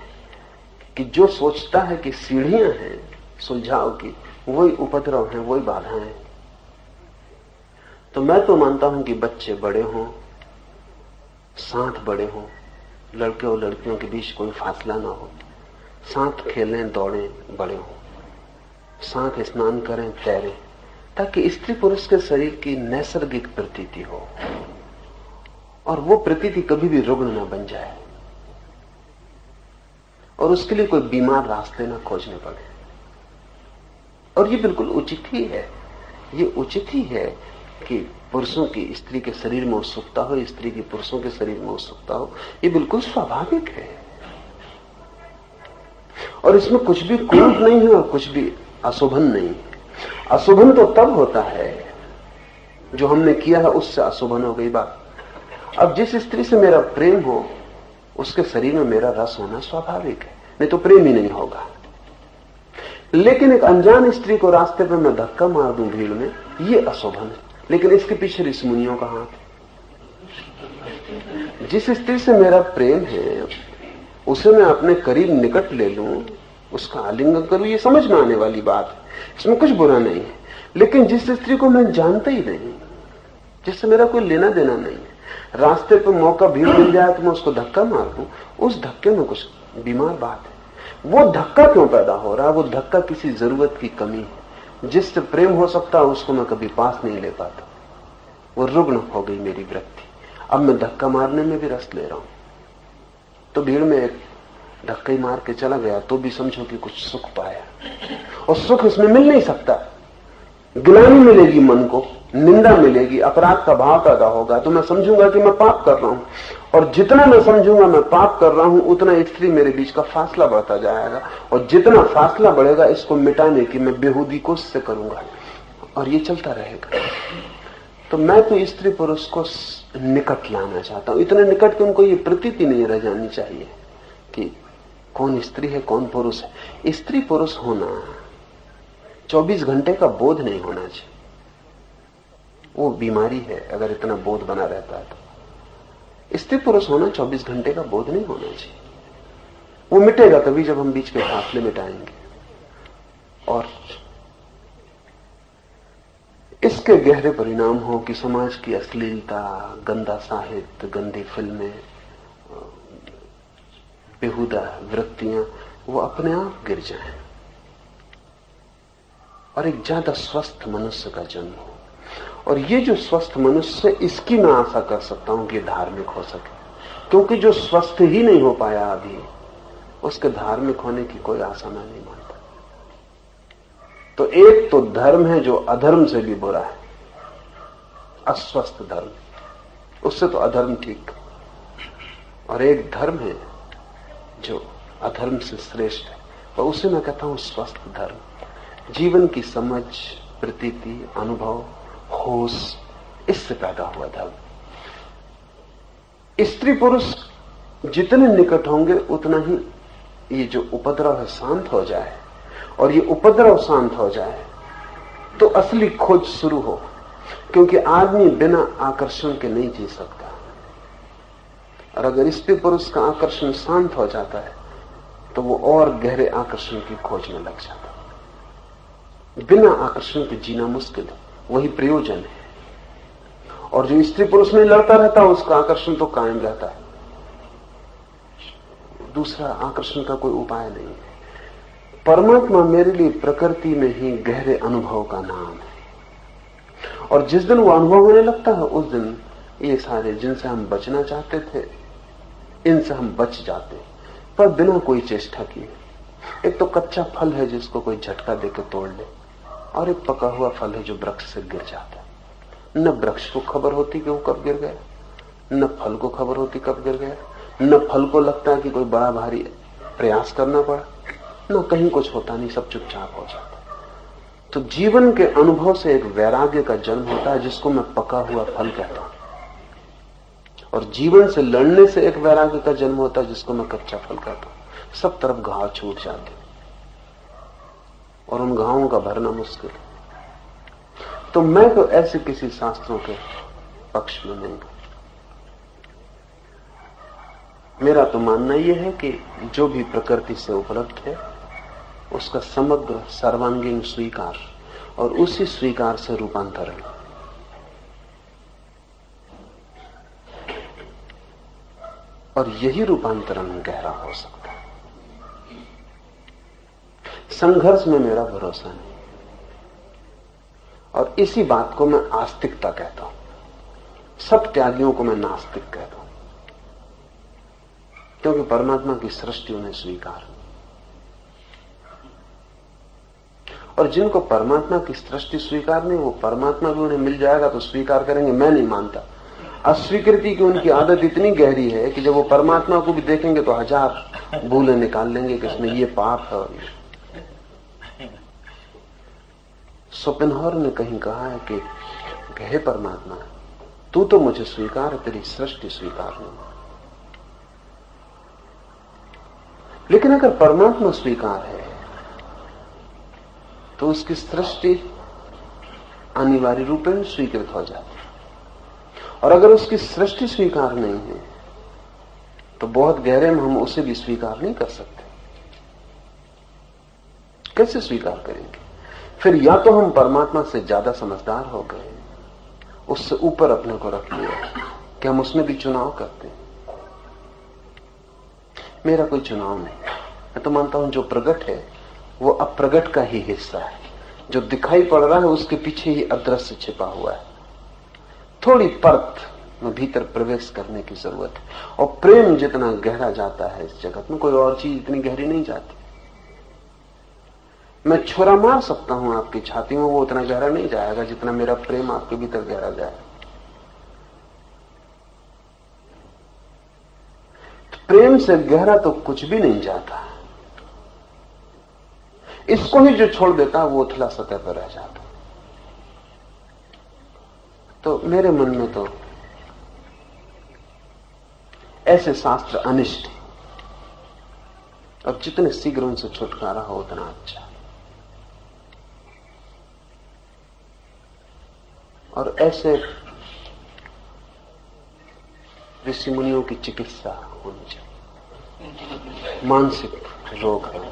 कि जो सोचता है कि सीढ़ियां हैं सुलझाव की, वही उपद्रव हैं, वही बाधाएं हैं। तो मैं तो मानता हूं कि बच्चे बड़े हों, साथ बड़े हों, लड़के और लड़कियों के बीच कोई फासला ना हो, साथ खेलें दौड़ें बड़े हों, साथ स्नान करें तैरें, ताकि स्त्री पुरुष के शरीर की नैसर्गिक प्रतीति हो और वो प्रतीति कभी भी रुग्ण न बन जाए और उसके लिए कोई बीमार रास्ते न खोजने पड़े। और ये बिल्कुल उचित ही है, ये उचित ही है कि पुरुषों की स्त्री के शरीर में उत्सुकता हो, स्त्री की पुरुषों के शरीर में उत्सुकता हो, ये बिल्कुल स्वाभाविक है और इसमें कुछ भी क्रूर नहीं है और कुछ भी अशोभन नहीं है। अशोभन तो तब होता है जो हमने किया है उससे अशोभन हो गई बात। अब जिस स्त्री से मेरा प्रेम हो उसके शरीर में मेरा रस होना स्वाभाविक है, नहीं तो प्रेम ही नहीं होगा। लेकिन एक अनजान स्त्री को रास्ते पर मैं धक्का मार दूं भीड़ में, ये अशोभन है। लेकिन इसके पीछे ऋषि मुनियों का हाथ है। जिस स्त्री से मेरा प्रेम है उसे मैं अपने करीब निकट ले लूं, उसका आलिंगन करूं, ये समझ में आने वाली बात है, इसमें कुछ बुरा नहीं है। लेकिन जिस स्त्री को मैं जानता ही नहीं, जिससे मेरा कोई लेना देना नहीं है, रास्ते पर मौका भीड़ मिल जाए तो मैं उसको धक्का मार दूं, उस धक्के में कुछ बीमार बात है। वो धक्का क्यों पैदा हो रहा है? वो धक्का किसी जरूरत की कमी है। जिससे प्रेम हो सकता है उसको मैं कभी पास नहीं ले पाता। वो रुग्ण हो गई मेरी वृत्ति। अब मैं धक्का मारने में भी रस ले रहा हूं। तो भीड़ में एक धक्का मार के चला गया तो भी समझो कि कुछ सुख पाया, और सुख इसमें मिल नहीं सकता। गिलानी मिलेगी मन को, निंदा मिलेगी, अपराध का भाव पैदा होगा, तो मैं समझूंगा कि मैं पाप कर रहा हूं, और जितना मैं समझूंगा मैं पाप कर रहा हूं उतना स्त्री मेरे बीच का फासला बढ़ता जाएगा, और जितना फासला बढ़ेगा इसको मिटाने की मैं बेहूदी कोशिश से करूंगा, और ये चलता रहेगा। तो मैं तो स्त्री पुरुष को निकट लाना चाहता हूं, इतने निकट कि उनको ये प्रतीति नहीं रह जानी चाहिए कि कौन स्त्री है कौन पुरुष है। स्त्री पुरुष होना 24 घंटे का बोध नहीं होना चाहिए। वो बीमारी है अगर इतना बोध बना रहता है तो। स्त्री पुरुष होना 24 घंटे का बोध नहीं होना चाहिए। वो मिटेगा तभी जब हम बीच के फासले मिटाएंगे। और इसके गहरे परिणाम हो कि समाज की अश्लीलता, गंदा साहित्य, गंदी फिल्में, बेहुदा वृत्तियां वो अपने आप गिर जाएं और एक ज्यादा स्वस्थ मनुष्य का जन्म हो। और ये जो स्वस्थ मनुष्य, इसकी मैं आशा कर सकता हूं कि धार्मिक हो सके, क्योंकि जो स्वस्थ ही नहीं हो पाया अभी, उसके धार्मिक होने की कोई आशा मैं नहीं मानता। तो एक तो धर्म है जो अधर्म से भी बुरा है, अस्वस्थ धर्म, उससे तो अधर्म ठीक। और एक धर्म है जो अधर्म से श्रेष्ठ है, और उसे मैं कहता हूं स्वस्थ धर्म। जीवन की समझ, प्रतीति, अनुभव, होश, इससे पैदा हुआ धर्म। स्त्री पुरुष जितने निकट होंगे उतना ही ये जो उपद्रव है शांत हो जाए, और ये उपद्रव शांत हो जाए तो असली खोज शुरू हो। क्योंकि आदमी बिना आकर्षण के नहीं जी सकता, और अगर स्त्री पुरुष का आकर्षण शांत हो जाता है तो वो और गहरे आकर्षण की खोज में लग जाता है। बिना आकर्षण के जीना मुश्किल है, वही प्रयोजन है। और जो स्त्री पुरुष में लड़ता रहता है उसका आकर्षण तो कायम रहता है, दूसरा आकर्षण का कोई उपाय नहीं है। परमात्मा मेरे लिए प्रकृति में ही गहरे अनुभव का नाम है, और जिस दिन वो अनुभव होने लगता है उस दिन ये सारे जिनसे हम बचना चाहते थे इनसे हम बच जाते, पर बिना कोई चेष्टा किए। एक तो कच्चा फल है जिसको कोई झटका देकर तोड़ ले, और एक पका हुआ फल है जो वृक्ष से गिर जाता है। न वृक्ष को खबर होती कि वो कब गिर गया, न फल को खबर होती कब गिर गया, न फल को लगता है कि कोई बड़ा भारी प्रयास करना पड़ा, न कहीं कुछ होता नहीं, सब चुपचाप हो जाता। तो जीवन के अनुभव से एक वैराग्य का जन्म होता है जिसको मैं पका हुआ फल कहता हूं, और जीवन से लड़ने से एक वैराग्य का जन्म होता है जिसको मैं कच्चा फल कहता हूं। सब तरफ घाव छूट जाते और उन घावों का भरना मुश्किल है। तो मैं तो ऐसे किसी शास्त्रों के पक्ष में नहीं। मेरा तो मानना यह है कि जो भी प्रकृति से उपलब्ध है उसका समग्र सर्वांगीण स्वीकार और उसी स्वीकार से रूपांतरण, और यही रूपांतरण गहरा हो सकता है। संघर्ष में मेरा भरोसा नहीं, और इसी बात को मैं आस्तिकता कहता हूं। सब त्यागियों को मैं नास्तिक कहता हूं, क्योंकि परमात्मा की सृष्टि उन्हें स्वीकार। और जिनको परमात्मा की सृष्टि स्वीकार नहीं, वो परमात्मा भी उन्हें मिल जाएगा तो स्वीकार करेंगे, मैं नहीं मानता। अस्वीकृति की उनकी आदत इतनी गहरी है कि जब वो परमात्मा को भी देखेंगे तो 1000 भूलें निकाल लेंगे कि इसमें ये पाप है। और शोपेनहावर ने कहीं कहा है कि हे परमात्मा, तू तो मुझे स्वीकार है, तेरी सृष्टि स्वीकार नहीं। लेकिन अगर परमात्मा स्वीकार है तो उसकी सृष्टि अनिवार्य रूप में स्वीकृत हो जाती, और अगर उसकी सृष्टि स्वीकार नहीं है तो बहुत गहरे में हम उसे भी स्वीकार नहीं कर सकते। कैसे स्वीकार करेंगे? फिर या तो हम परमात्मा से ज्यादा समझदार हो गए, उससे ऊपर अपने को रख लिया कि हम उसमें भी चुनाव करते हैं। मेरा कोई चुनाव नहीं। मैं तो मानता हूं जो प्रकट है वो अप्रगट का ही हिस्सा है, जो दिखाई पड़ रहा है उसके पीछे ही अदृश्य छिपा हुआ है। थोड़ी परत में भीतर प्रवेश करने की जरूरत है, और प्रेम जितना गहरा जाता है इस जगत में, कोई और चीज इतनी गहरी नहीं जाती। मैं छुरा मार सकता हूं आपकी छाती में, वो उतना गहरा नहीं जाएगा जितना मेरा प्रेम आपके भीतर गहरा जाए। तो प्रेम से गहरा तो कुछ भी नहीं जाता, इसको ही जो छोड़ देता है वो उथला सतह पर रह जाता। तो मेरे मन में तो ऐसे शास्त्र अनिष्ट, और जितने शीघ्र उनसे छुटकारा हो उतना अच्छा। और ऐसे ऋषि मुनियों की चिकित्सा होनी चाहिए। मानसिक रोग है।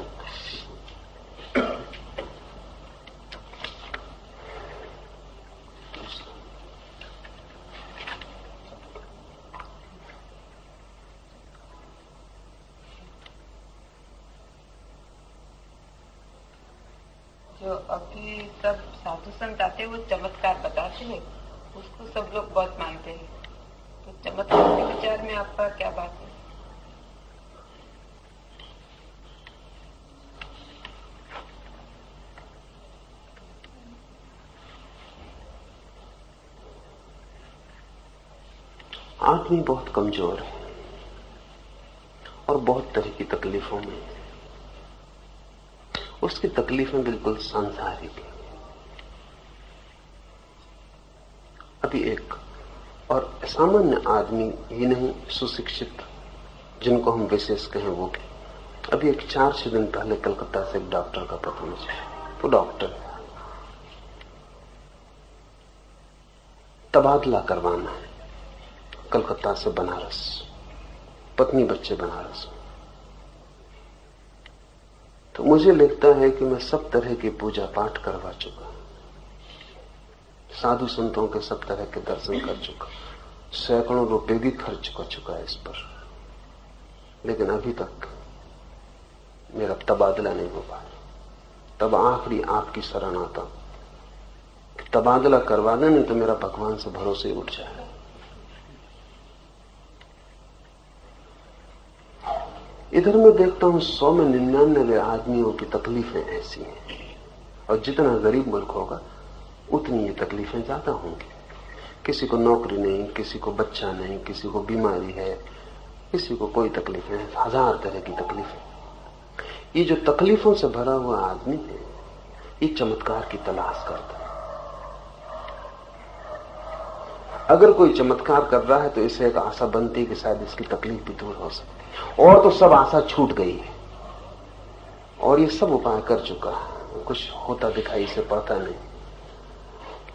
जो अभी सब साधु संत आते हैं वो चमत्कार बताते हैं, उसको सब लोग बहुत मानते हैं। तो चमत्कार के विचार में आपका क्या बात है? आदमी बहुत कमजोर है और बहुत तरह की तकलीफों में है। उसकी तकलीफें बिल्कुल सांसारिक है। अभी एक और सामान्य आदमी ही नहीं, सुशिक्षित जिनको हम विशेष कहें वो भी। अभी एक 4-6 दिन पहले कलकत्ता से एक डॉक्टर का पत्र मुझे, वो डॉक्टर है, तबादला करवाना है कलकत्ता से बनारस, पत्नी बच्चे बनारस। तो मुझे लगता है कि मैं सब तरह की पूजा पाठ करवा चुका, साधु संतों के सब तरह के दर्शन कर चुका, सैकड़ों रुपए भी खर्च कर चुका है इस पर, लेकिन अभी तक मेरा तबादला नहीं हो पाया। तब आखिरी आपकी शरण आता कि तबादला करवा दें, नहीं तो मेरा भगवान से भरोसे ही उठ जाए। इधर मैं देखता हूं 100 में 99 आदमियों की तकलीफें ऐसी हैं, और जितना गरीब मुल्क होगा उतनी ये तकलीफें ज्यादा होंगी। किसी को नौकरी नहीं, किसी को बच्चा नहीं, किसी को बीमारी है, किसी को कोई तकलीफ है, 1000 तरह की तकलीफें। ये जो तकलीफों से भरा हुआ आदमी है, ये चमत्कार की तलाश करता है। अगर कोई चमत्कार कर रहा है तो इसे एक आशा बनती है कि शायद इसकी तकलीफ भी दूर हो सकती है, और तो सब आशा छूट गई है और ये सब उपाय कर चुका है, कुछ होता दिखाई से पड़ता नहीं।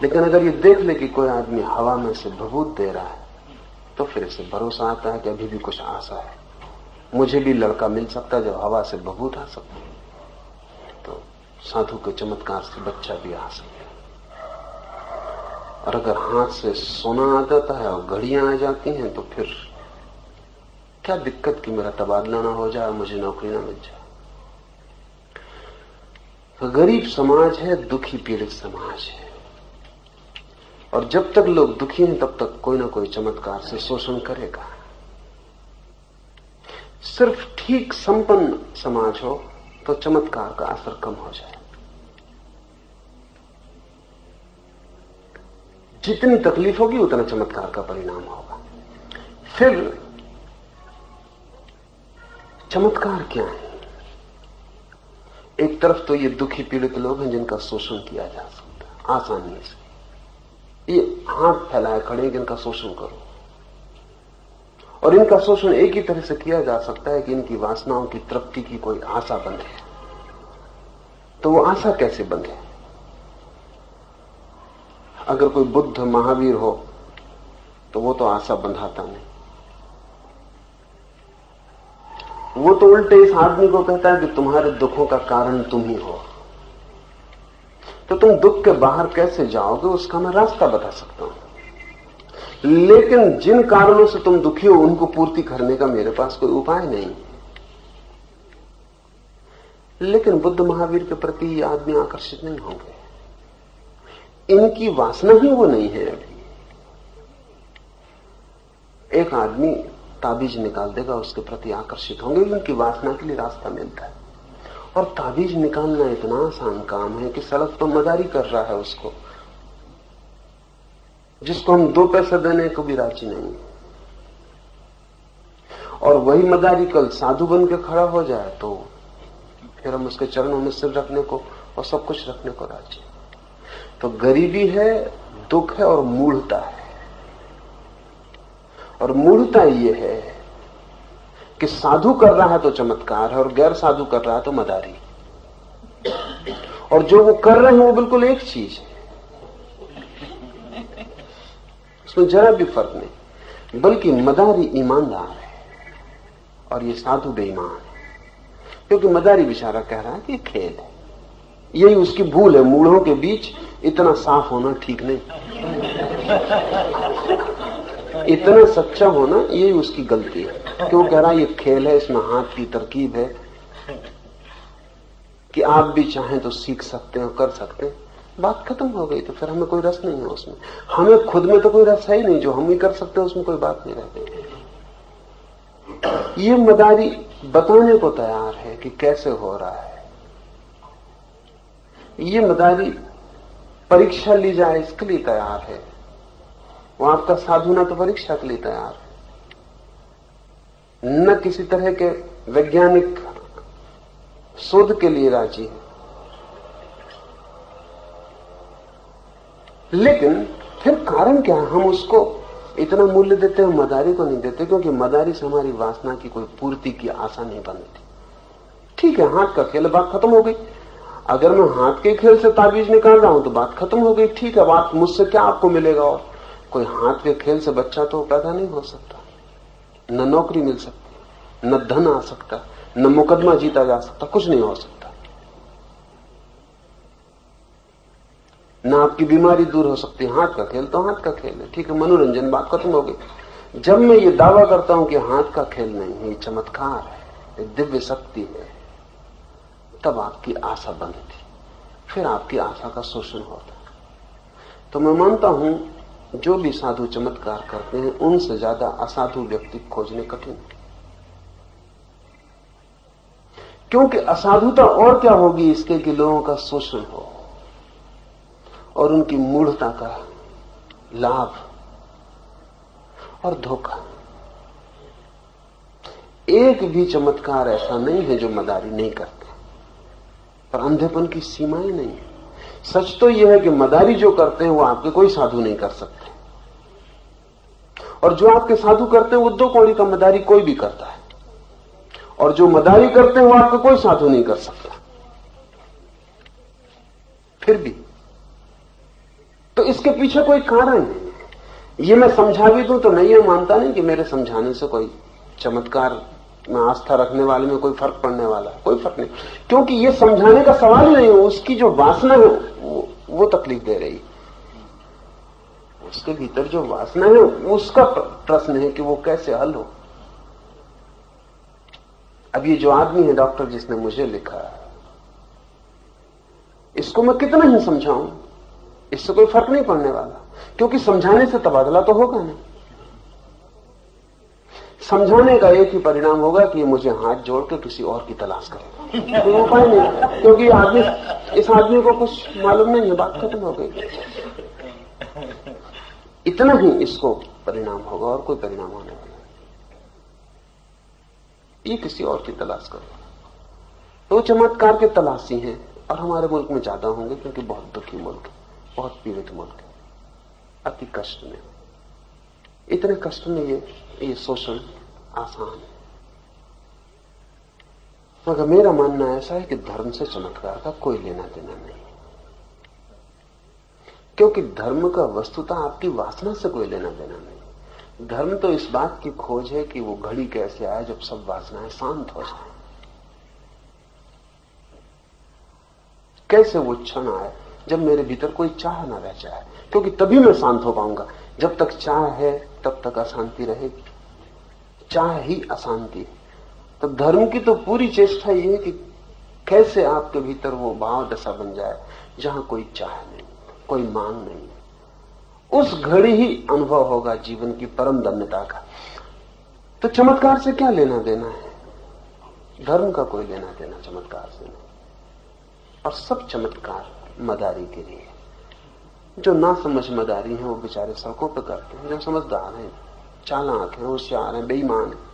लेकिन अगर ये देख ले कि कोई आदमी हवा में से भभूत दे रहा है, तो फिर इसे भरोसा आता है कि अभी भी कुछ आशा है, मुझे भी लड़का मिल सकता है जब हवा से भभूत आ सकता है, तो साधु के चमत्कार से बच्चा भी आ सकता है। और अगर हाथ से सोना आ जाता है और घड़ियां आ जाती हैं, तो फिर क्या दिक्कत कि मेरा तबादला ना हो जाए, मुझे नौकरी ना मिल जाए। तो गरीब समाज है, दुखी पीड़ित समाज है, और जब तक लोग दुखी हैं तब तक कोई ना कोई चमत्कार से शोषण करेगा। सिर्फ ठीक संपन्न समाज हो तो चमत्कार का असर कम हो जाए। जितनी तकलीफ होगी उतना चमत्कार का परिणाम होगा। फिर चमत्कार क्या है? एक तरफ तो ये दुखी पीड़ित लोग हैं जिनका शोषण किया जा सकता है आसानी से, ये हाथ फैलाए खड़े हैं कि इनका शोषण करो, और इनका शोषण एक ही तरह से किया जा सकता है कि इनकी वासनाओं की तृप्ति की कोई आशा बंधे। तो वो आशा कैसे बंधे? अगर कोई बुद्ध महावीर हो तो वो तो आशा बंधाता नहीं, वो तो उल्टे इस आदमी को कहता है कि तुम्हारे दुखों का कारण तुम ही हो, तो तुम दुख के बाहर कैसे जाओगे उसका मैं रास्ता बता सकता हूं, लेकिन जिन कारणों से तुम दुखी हो उनको पूर्ति करने का मेरे पास कोई उपाय नहीं। लेकिन बुद्ध महावीर के प्रति ये आदमी आकर्षित नहीं होंगे, इनकी वासना ही वो नहीं है। अभी एक आदमी ताबीज निकाल देगा, उसके प्रति आकर्षित होंगे, उनकी वासना के लिए रास्ता मिलता है। और ताबीज निकालना इतना आसान काम है कि सलफ तो मदारी कर रहा है उसको, जिसको हम 2 पैसे देने को भी राजी नहीं, और वही मदारी कल साधु बन के खड़ा हो जाए तो फिर हम उसके चरणों में सिर रखने को और सब कुछ रखने को राजी। तो गरीबी है, दुख है और मूढ़ता है। और मूढ़ता ये है कि साधु कर रहा है तो चमत्कार है और गैर साधु कर रहा है तो मदारी, और जो वो कर रहे हैं वो बिल्कुल एक चीज है। उसमें जरा भी फर्क नहीं। बल्कि मदारी ईमानदार है और ये साधु बेईमान है, क्योंकि मदारी बेचारा कह रहा है कि खेल है। यही उसकी भूल है, मूढ़ों के बीच इतना साफ होना ठीक नहीं, इतना सच्चा होना यही उसकी गलती है। क्यों कह रहा है ये खेल है, इसमें हाथ की तरकीब है कि आप भी चाहें तो सीख सकते हैं और कर सकते हैं। बात खत्म हो गई। तो फिर हमें कोई रस नहीं है उसमें, हमें खुद में तो कोई रस है ही नहीं। जो हम ही कर सकते हैं उसमें कोई बात नहीं रहती। ये मदारी बताने को तैयार है कि कैसे हो रहा है। ये मदारी परीक्षा ली जाए इसके लिए तैयार है। वो आपका साधु ना तो परीक्षा के लिए तैयार है, न किसी तरह के वैज्ञानिक शोध के लिए राजी है। लेकिन फिर कारण क्या है? हम उसको इतना मूल्य देते हैं, मदारी को नहीं देते, क्योंकि मदारी से हमारी वासना की कोई पूर्ति की आशा नहीं बनती। ठीक है, हाथ का खेल, बात खत्म हो गई। अगर मैं हाथ के खेल से ताबीज निकाल रहा हूं तो बात खत्म हो गई। ठीक है, बात मुझसे क्या आपको मिलेगा? और कोई हाथ के खेल से बच्चा तो पैदा नहीं हो सकता, न नौकरी मिल सकती, न धन आ सकता, न मुकदमा जीता जा सकता, कुछ नहीं हो सकता। न आपकी बीमारी दूर हो सकती। हाथ का खेल तो हाथ का खेल है, ठीक है, मनोरंजन, बात खत्म हो गई। जब मैं ये दावा करता हूं कि हाथ का खेल नहीं है, ये चमत्कार है, ये दिव्य शक्ति है, तब आपकी आशा बनती, फिर आपकी आशा का शोषण होता। तो मैं मानता हूं जो भी साधु चमत्कार करते हैं उनसे ज्यादा असाधु व्यक्ति खोजने कठिन है। क्योंकि असाधुता और क्या होगी इसके कि लोगों का शोषण हो और उनकी मूढ़ता का लाभ और धोखा। एक भी चमत्कार ऐसा नहीं है जो मदारी नहीं करते, पर अंधेपन की सीमाएं नहीं है। सच तो यह है कि मदारी जो करते हैं वो आपके कोई साधु नहीं कर सकते, और जो आपके साधु करते हैं वो 2 कौड़ी का मदारी कोई भी करता है, और जो मदारी करते हैं वो आपका कोई साधु नहीं कर सकता। फिर भी तो इसके पीछे कोई कारण है। ये मैं समझा भी दूं तो मैं ये मानता नहीं कि मेरे समझाने से कोई चमत्कार में आस्था रखने वाले में कोई फर्क पड़ने वाला है। कोई फर्क नहीं, क्योंकि ये समझाने का सवाल ही नहीं है। उसकी जो वासना है वो तकलीफ दे रही, उसके भीतर जो वासना है उसका प्रश्न है कि वो कैसे हल हो। अब ये जो आदमी है डॉक्टर जिसने मुझे लिखा, इसको मैं कितना ही समझाऊं, इससे कोई फर्क नहीं पड़ने वाला, क्योंकि समझाने से तबादला तो होगा नहीं। समझाने का एक ही परिणाम होगा कि मुझे हाथ जोड़ के किसी और की तलाश करेगा, कोई उपाय नहीं, क्योंकि इस आदमी को कुछ मालूम नहीं है, बात खत्म हो गई। इतना ही इसको परिणाम होगा और कोई परिणाम होने वाला नहीं। ये किसी और की तलाश करेगा। तो चमत्कार के तलाशी हैं, और हमारे मुल्क में ज्यादा होंगे क्योंकि बहुत दुखी मुल्क है, बहुत पीड़ित मुल्क है, अति कष्ट में। इतने कष्ट में ये शोषण आसान है। मगर मेरा मानना ऐसा है कि धर्म से चमत्कार का कोई लेना देना नहीं, क्योंकि धर्म का वस्तुतः आपकी वासना से कोई लेना देना नहीं। धर्म तो इस बात की खोज है कि वो घड़ी कैसे आए जब सब वासनाएं शांत हो जाए, कैसे वो क्षण आए जब मेरे भीतर कोई चाह न रह जाए, क्योंकि तभी मैं शांत हो पाऊंगा। जब तक चाह है तब तक अशांति रहेगी, चाह ही अशांति। तो धर्म की तो पूरी चेष्टा ये है कि कैसे आपके भीतर वो भाव दशा बन जाए जहां कोई चाह नहीं, कोई मांग नहीं। उस घड़ी ही अनुभव होगा जीवन की परम धन्यता का। तो चमत्कार से क्या लेना देना है? धर्म का कोई लेना देना चमत्कार से नहीं। और सब चमत्कार मदारी के लिए। जो ना समझ मदारी हैं वो बेचारे सड़कों पे करते हैं, जो समझदार हैं, चालाक हैं, होशियार हैं, बेईमान हैं,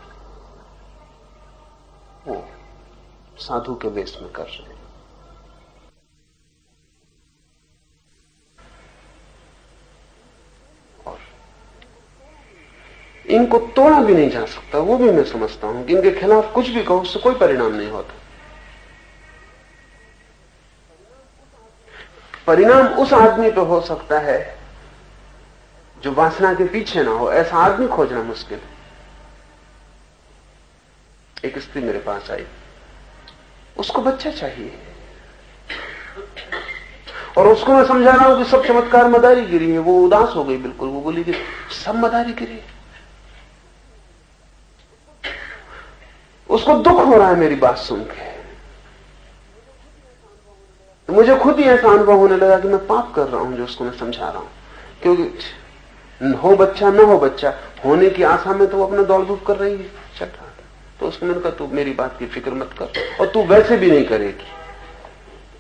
वो साधु के वेश में कर रहे हैं। और इनको तोड़ा भी नहीं जा सकता, वो भी मैं समझता हूं कि इनके खिलाफ कुछ भी कहो उससे कोई परिणाम नहीं होता। परिणाम उस आदमी पे हो सकता है जो वासना के पीछे ना हो, ऐसा आदमी खोजना मुश्किल है। एक स्त्री मेरे पास आई, उसको बच्चा चाहिए, और उसको मैं समझा रहा हूं कि सब चमत्कार मदारीगिरी है। वो उदास हो गई बिल्कुल। वो बोली कि सब मदारीगिरी। उसको दुख हो रहा है मेरी बात सुन के। तो मुझे खुद ही ऐसा अनुभव होने लगा कि मैं पाप कर रहा हूं जो उसको मैं समझा रहा हूं, क्योंकि हो बच्चा न हो बच्चा, होने की आशा में तो वो अपना दौड़ धूप कर रही है, चल रहा था। तो उसको मैंने कहा तू मेरी बात की फिक्र मत कर, और तू वैसे भी नहीं करेगी,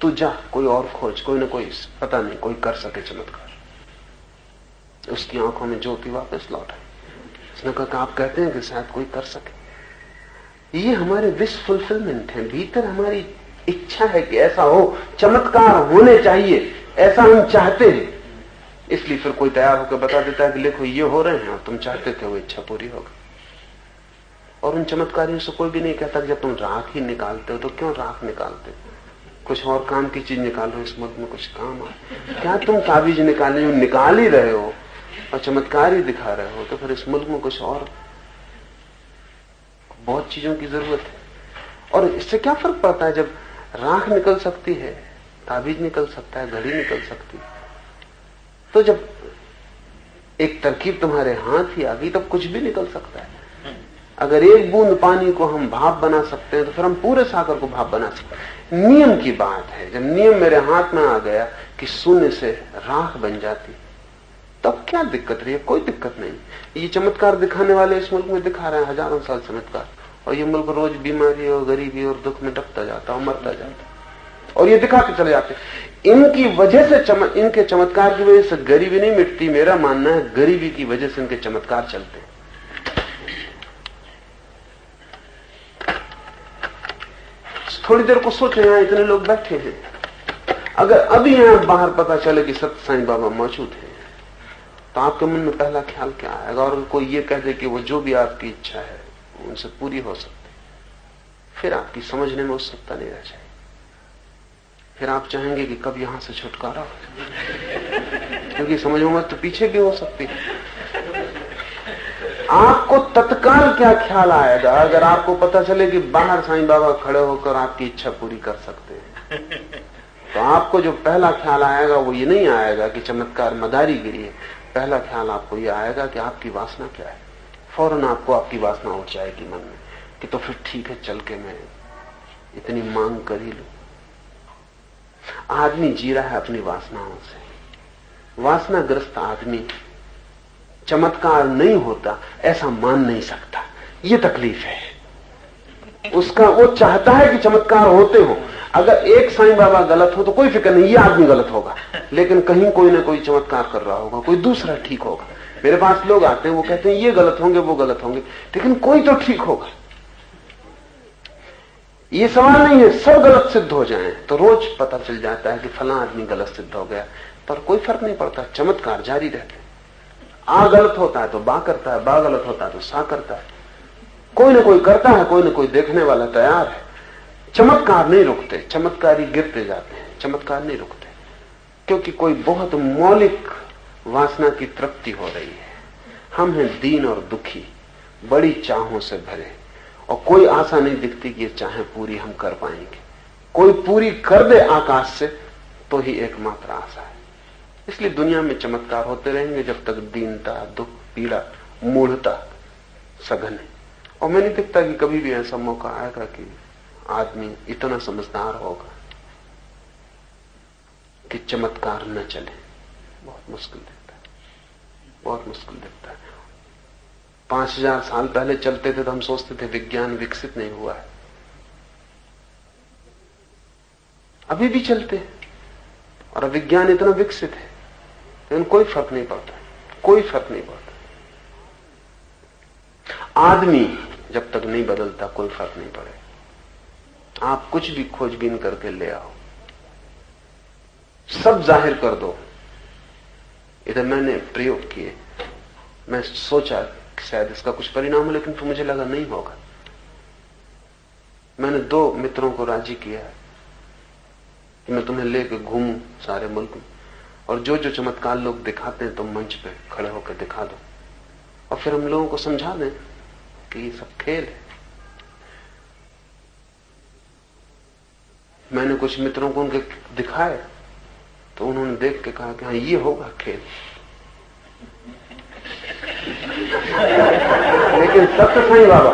तू जा कोई और खोज, कोई ना कोई, पता नहीं कोई कर सके चमत्कार। उसकी आंखों में ज्योति वापस लौट आई। उसने कहा आप कहते हैं कि शायद कोई कर सके। ये हमारे विश फुलफिलमेंट है, भीतर हमारी इच्छा है कि ऐसा हो, चमत्कार होने चाहिए, ऐसा हम चाहते हैं। इसलिए फिर कोई तैयार होकर बता देता है कि देखो ये हो रहे हैं और तुम चाहते थे वो इच्छा पूरी हो गई। और उन चमत्कारियों से कोई भी नहीं कहता जब तुम राख ही निकालते हो तो क्यों राख निकालते हो, कुछ और काम की चीज निकालो, इस मुल्क में कुछ काम आए। क्या तुम ताबीज निकाल ही रहे हो और चमत्कार ही दिखा रहे हो, तो फिर इस मुल्क में कुछ और बहुत चीजों की जरूरत है। और इससे क्या फर्क पड़ता है, जब राख निकल सकती है, ताबीज निकल सकता है, घड़ी निकल सकती है, तो जब एक तरकीब तुम्हारे हाथ ही आ गई तब कुछ भी निकल सकता है। अगर एक बूंद पानी को हम भाप बना सकते हैं तो फिर हम पूरे सागर को भाप बना सकते हैं। नियम की बात है, जब नियम मेरे हाथ में आ गया कि शून्य से राख बन जाती, तब क्या दिक्कत रही है? कोई दिक्कत नहीं। ये चमत्कार दिखाने वाले इस मुल्क में दिखा रहे हैं हजारों साल चमत्कार, और ये मुल्क रोज बीमारी और गरीबी और दुख में डूबता जाता और मरता जाता, और ये दिखाते चले जाते। इनकी वजह से इनके चमत्कार की वजह से गरीबी नहीं मिटती। मेरा मानना है गरीबी की वजह से इनके चमत्कार चलते हैं। थोड़ी देर को सोचो, यहां इतने लोग बैठे हैं, अगर अभी यहां बाहर पता चले कि सत्य साईं बाबा मौजूद है, तो आपके मन में पहला ख्याल क्या आएगा? और कोई ये कह दे कि वो जो भी आपकी इच्छा है उनसे पूरी हो सकती, फिर आपकी समझने में उत्सुकता नहीं रह जाएगी। फिर आप चाहेंगे कि कब यहां से छुटकारा हो, क्योंकि समझ में तो पीछे भी हो सकती है। आपको तत्काल क्या ख्याल आएगा अगर आपको पता चले कि बाहर साईं बाबा खड़े होकर आपकी इच्छा पूरी कर सकते हैं? तो आपको जो पहला ख्याल आएगा वो ये नहीं आएगा कि चमत्कार मदारीगिरी है, पहला ख्याल आपको ये आएगा कि आपकी वासना क्या है। फौरन आपको आपकी वासना उठ जाएगी मन में कि तो फिर ठीक है, चल के मैं इतनी मांग कर ही लूं। आदमी जी रहा है अपनी वासनाओं से। वासनाग्रस्त आदमी चमत्कार नहीं होता ऐसा मान नहीं सकता, ये तकलीफ है उसका। वो चाहता है कि चमत्कार होते हो। अगर एक साईं बाबा गलत हो तो कोई फिक्र नहीं, ये आदमी गलत होगा, लेकिन कहीं कोई ना कोई चमत्कार कर रहा होगा, कोई दूसरा ठीक होगा। मेरे पास लोग आते हैं, वो कहते हैं ये गलत होंगे वो गलत होंगे, लेकिन कोई तो ठीक होगा। ये सवाल नहीं है सब गलत सिद्ध हो जाएं तो रोज पता चल जाता है कि फला आदमी गलत सिद्ध हो गया, पर कोई फर्क नहीं पड़ता, चमत्कार जारी रहते। आ गलत होता है तो बा करता है, बा गलत होता है तो सा करता है, कोई ना कोई करता है, कोई ना कोई देखने वाला तैयार है। चमत्कार नहीं रुकते, चमत्कारी गिरते जाते हैं, चमत्कार नहीं रुकते, क्योंकि कोई बहुत मौलिक वासना की तृप्ति हो रही है। हम हैं दीन और दुखी, बड़ी चाहों से भरे, और कोई आशा नहीं दिखती कि ये चाहें पूरी हम कर पाएंगे। कोई पूरी कर दे आकाश से तो ही एकमात्र आशा है। इसलिए दुनिया में चमत्कार होते रहेंगे जब तक दीनता, दुख, पीड़ा, मूढ़ता सघन है। और मैं नहीं दिखता कि कभी भी ऐसा मौका आएगा कि आदमी इतना समझदार होगा कि चमत्कार न चले। बहुत मुश्किल दिखता है, बहुत मुश्किल दिखता है। 5000 साल पहले चलते थे तो हम सोचते थे विज्ञान विकसित नहीं हुआ है, अभी भी चलते हैं और विज्ञान इतना विकसित है, लेकिन कोई फर्क नहीं पड़ता, कोई फर्क नहीं पड़ता। आदमी जब तक नहीं बदलता कोई फर्क नहीं पड़ेगा। आप कुछ भी खोजबीन करके ले आओ, सब जाहिर कर दो। इधर मैंने प्रयोग किए, मैं सोचा शायद इसका कुछ परिणाम हो, लेकिन फिर मुझे लगा नहीं होगा। मैंने 2 मित्रों को राजी किया कि मैं तुम्हें लेकर घूमूं सारे मुल्क में, और जो जो चमत्कार लोग दिखाते हैं तुम मंच पे खड़े होकर दिखा दो, और फिर हम लोगों को समझा दें कि ये सब खेल है। मैंने कुछ मित्रों को उनके दिखाए तो उन्होंने देख के कहा कि हाँ ये होगा खेल। लेकिन सत्य साईं बाबा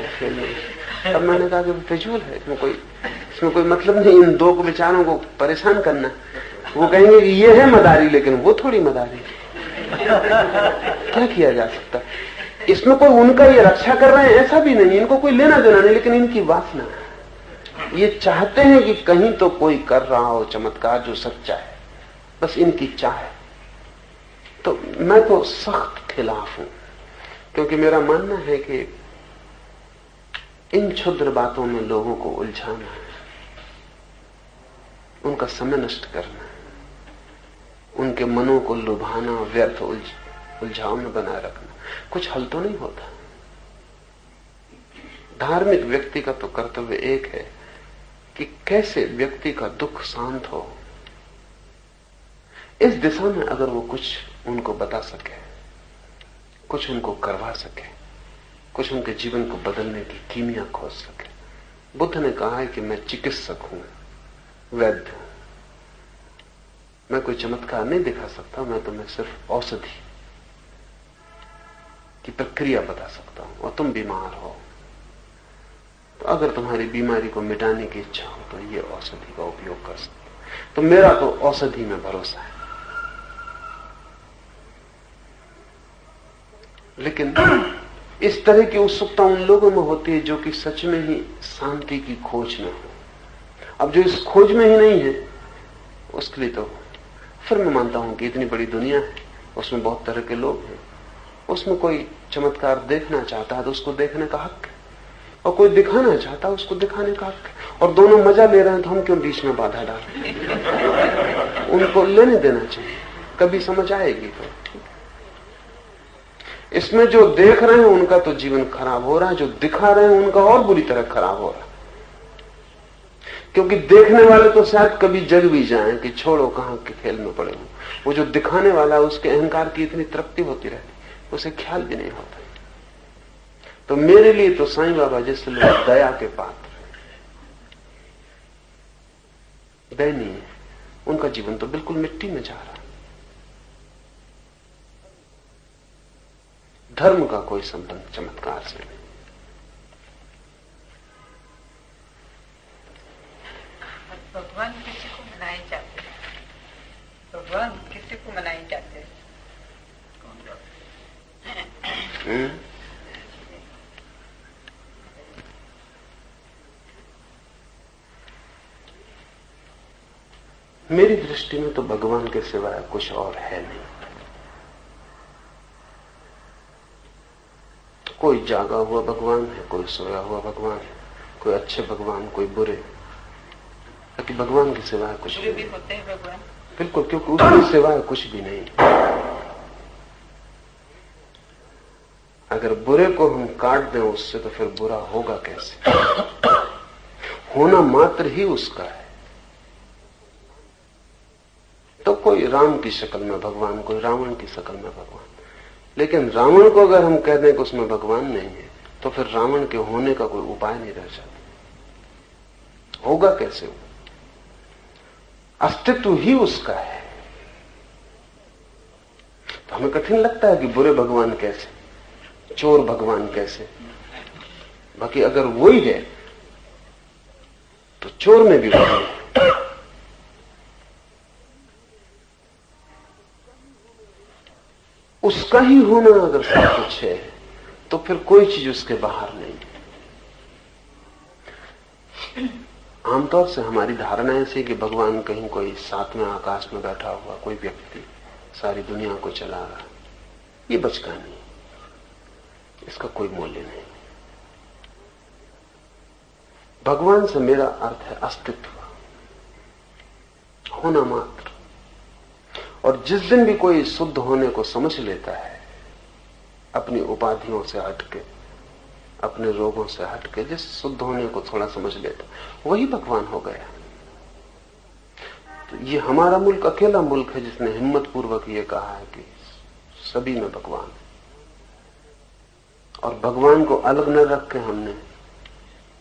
खेल नहीं। तब मैंने कहा कि फिजूल है, इसमें कोई मतलब नहीं इन दो विचारों को परेशान करना। वो कहेंगे कि ये है मदारी, लेकिन वो थोड़ी मदारी। क्या किया जा सकता? इसमें कोई उनका ये रक्षा कर रहे हैं ऐसा भी नहीं, इनको कोई लेना देना नहीं, लेकिन इनकी वासना है। ये चाहते हैं कि कहीं तो कोई कर रहा हो चमत्कार जो सच्चा है, बस इनकी चाह है। तो मैं तो सख्त खिलाफ हूं, क्योंकि मेरा मानना है कि इन क्षुद्र बातों में लोगों को उलझाना है, उनका समय नष्ट करना है, उनके मनों को लुभाना, व्यर्थ उलझाव में बनाए रखना, कुछ हल तो नहीं होता। धार्मिक व्यक्ति का तो कर्तव्य एक है कि कैसे व्यक्ति का दुख शांत हो। इस दिशा में अगर वो कुछ उनको बता सके, कुछ उनको करवा सके, कुछ उनके जीवन को बदलने की कीमिया खोज सके। बुद्ध ने कहा है कि मैं चिकित्सक हूं, वैद्य हूं, मैं कोई चमत्कार नहीं दिखा सकता, मैं तुम्हें सिर्फ औषधि की प्रक्रिया बता सकता हूं। और तुम बीमार हो तो अगर तुम्हारी बीमारी को मिटाने की इच्छा हो तो ये औषधि का उपयोग कर सकते हो। तो मेरा तो औषधि में भरोसा है। लेकिन इस तरह की उत्सुकता उन लोगों में होती है जो कि सच में ही शांति की खोज में हो। अब जो इस खोज में ही नहीं है, उसके लिए तो फिर मैं मानता हूं कि इतनी बड़ी दुनिया है, उसमें बहुत तरह के लोग हैं, उसमें कोई चमत्कार देखना चाहता है तो उसको देखने का हक है, और कोई दिखाना चाहता है उसको दिखाने का हक है। और दोनों मजा ले रहे हैं तो हम क्यों बीच में बाधा डालें? उनको लेने देना चाहिए, कभी समझ आएगी। तो इसमें जो देख रहे हैं उनका तो जीवन खराब हो रहा है, जो दिखा रहे हैं उनका और बुरी तरह खराब हो रहा है। क्योंकि देखने वाले तो शायद कभी जग भी जाएं कि छोड़ो कहां के खेल में पड़े हो। वो जो दिखाने वाला है उसके अहंकार की इतनी तृप्ति होती रहती, उसे ख्याल भी नहीं होता। तो मेरे लिए तो साईं बाबा जैसे लोग दया के पात्र, दयनीय, उनका जीवन तो बिल्कुल मिट्टी में जा रहा है। धर्म का कोई संबंध चमत्कार से नहीं। भगवान किसी को मनाए जाते हैं, भगवान किसी को मनाए जाते हैं। मेरी दृष्टि में तो भगवान के सिवाय कुछ और है नहीं। कोई जागा हुआ भगवान है, कोई सोया हुआ भगवान है, कोई अच्छे भगवान, कोई बुरे, ताकि भगवान के सिवाय कुछ भी होते हैं भगवान। बिल्कुल, क्योंकि उसके सिवाय कुछ भी नहीं। अगर बुरे को हम काट दें उससे तो फिर बुरा होगा कैसे? होना मात्र ही उसका है। तो कोई राम की शक्ल में भगवान, कोई रावण की शक्ल में भगवान। लेकिन रावण को अगर हम कह दें कि उसमें भगवान नहीं है तो फिर रावण के होने का कोई उपाय नहीं रह जाता। होगा कैसे? वो अस्तित्व ही उसका है। तो हमें कठिन लगता है कि बुरे भगवान कैसे, चोर भगवान कैसे। बाकी अगर वही है तो चोर में भी वही है। उसका ही होना अगर सब कुछ है तो फिर कोई चीज उसके बाहर नहीं। आमतौर से हमारी धारणा ऐसी कि भगवान कहीं कोई सातवें आकाश में बैठा हुआ कोई व्यक्ति सारी दुनिया को चला रहा। ये बचकानी, इसका कोई मूल्य नहीं। भगवान से मेरा अर्थ है अस्तित्व, होना मात्र। और जिस दिन भी कोई शुद्ध होने को समझ लेता है, अपनी उपाधियों से हटके, अपने रोगों से हटके, जिस शुद्ध होने को थोड़ा समझ लेता, वही भगवान हो गया। तो ये हमारा मुल्क अकेला मुल्क है जिसने हिम्मत पूर्वक ये कहा है कि सभी में भगवान है, और भगवान को अलग न रख के हमने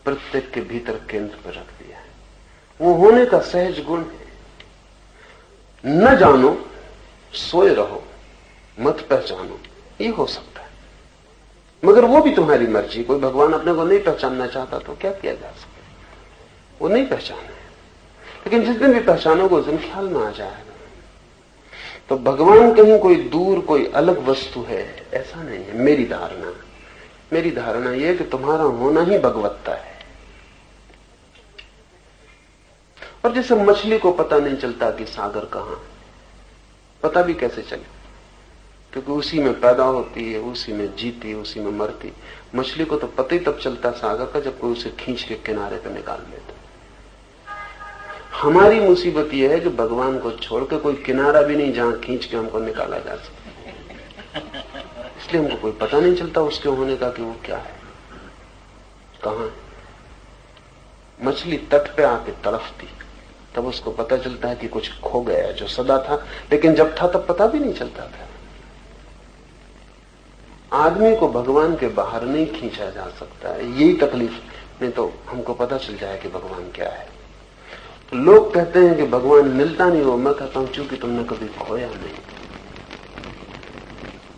प्रत्येक के भीतर केंद्र पर रख दिया है। वो होने का सहज गुण है। न जानो, सोए रहो, मत पहचानो, ये हो सकता है, मगर वो भी तुम्हारी मर्जी। कोई भगवान अपने को नहीं पहचानना चाहता तो क्या किया जा सकता है, वो नहीं पहचाने। लेकिन जिस दिन भी पहचानोगे उस दिन ख्याल में आ जाएगा। तो भगवान कहीं कोई दूर, कोई अलग वस्तु है, ऐसा नहीं है। मेरी धारणा यह है कि तुम्हारा होना ही भगवत्ता है। और जैसे मछली को पता नहीं चलता कि सागर कहां है, पता भी कैसे चले, क्योंकि उसी में पैदा होती है, उसी में जीती, उसी में मरती। मछली को तो पता ही तब चलता सागर का जब कोई उसे खींच के किनारे पर निकाल लेता। हमारी मुसीबत यह है कि भगवान को छोड़ के कोई किनारा भी नहीं जहां खींच के हमको निकाला जा सके। इसलिए हमको कोई पता नहीं चलता उसके होने का कि वो क्या है, कहां है। मछली तट पे आके तड़फती, तब उसको पता चलता है कि कुछ खो गया जो सदा था, लेकिन जब था तब पता भी नहीं चलता था। आदमी को भगवान के बाहर नहीं खींचा जा सकता है, यही तकलीफ। नहीं तो हमको पता चल जाए कि भगवान क्या है। तो लोग कहते हैं कि भगवान मिलता नहीं हो। मैं कहता हूं चूंकि तुमने कभी खोया नहीं,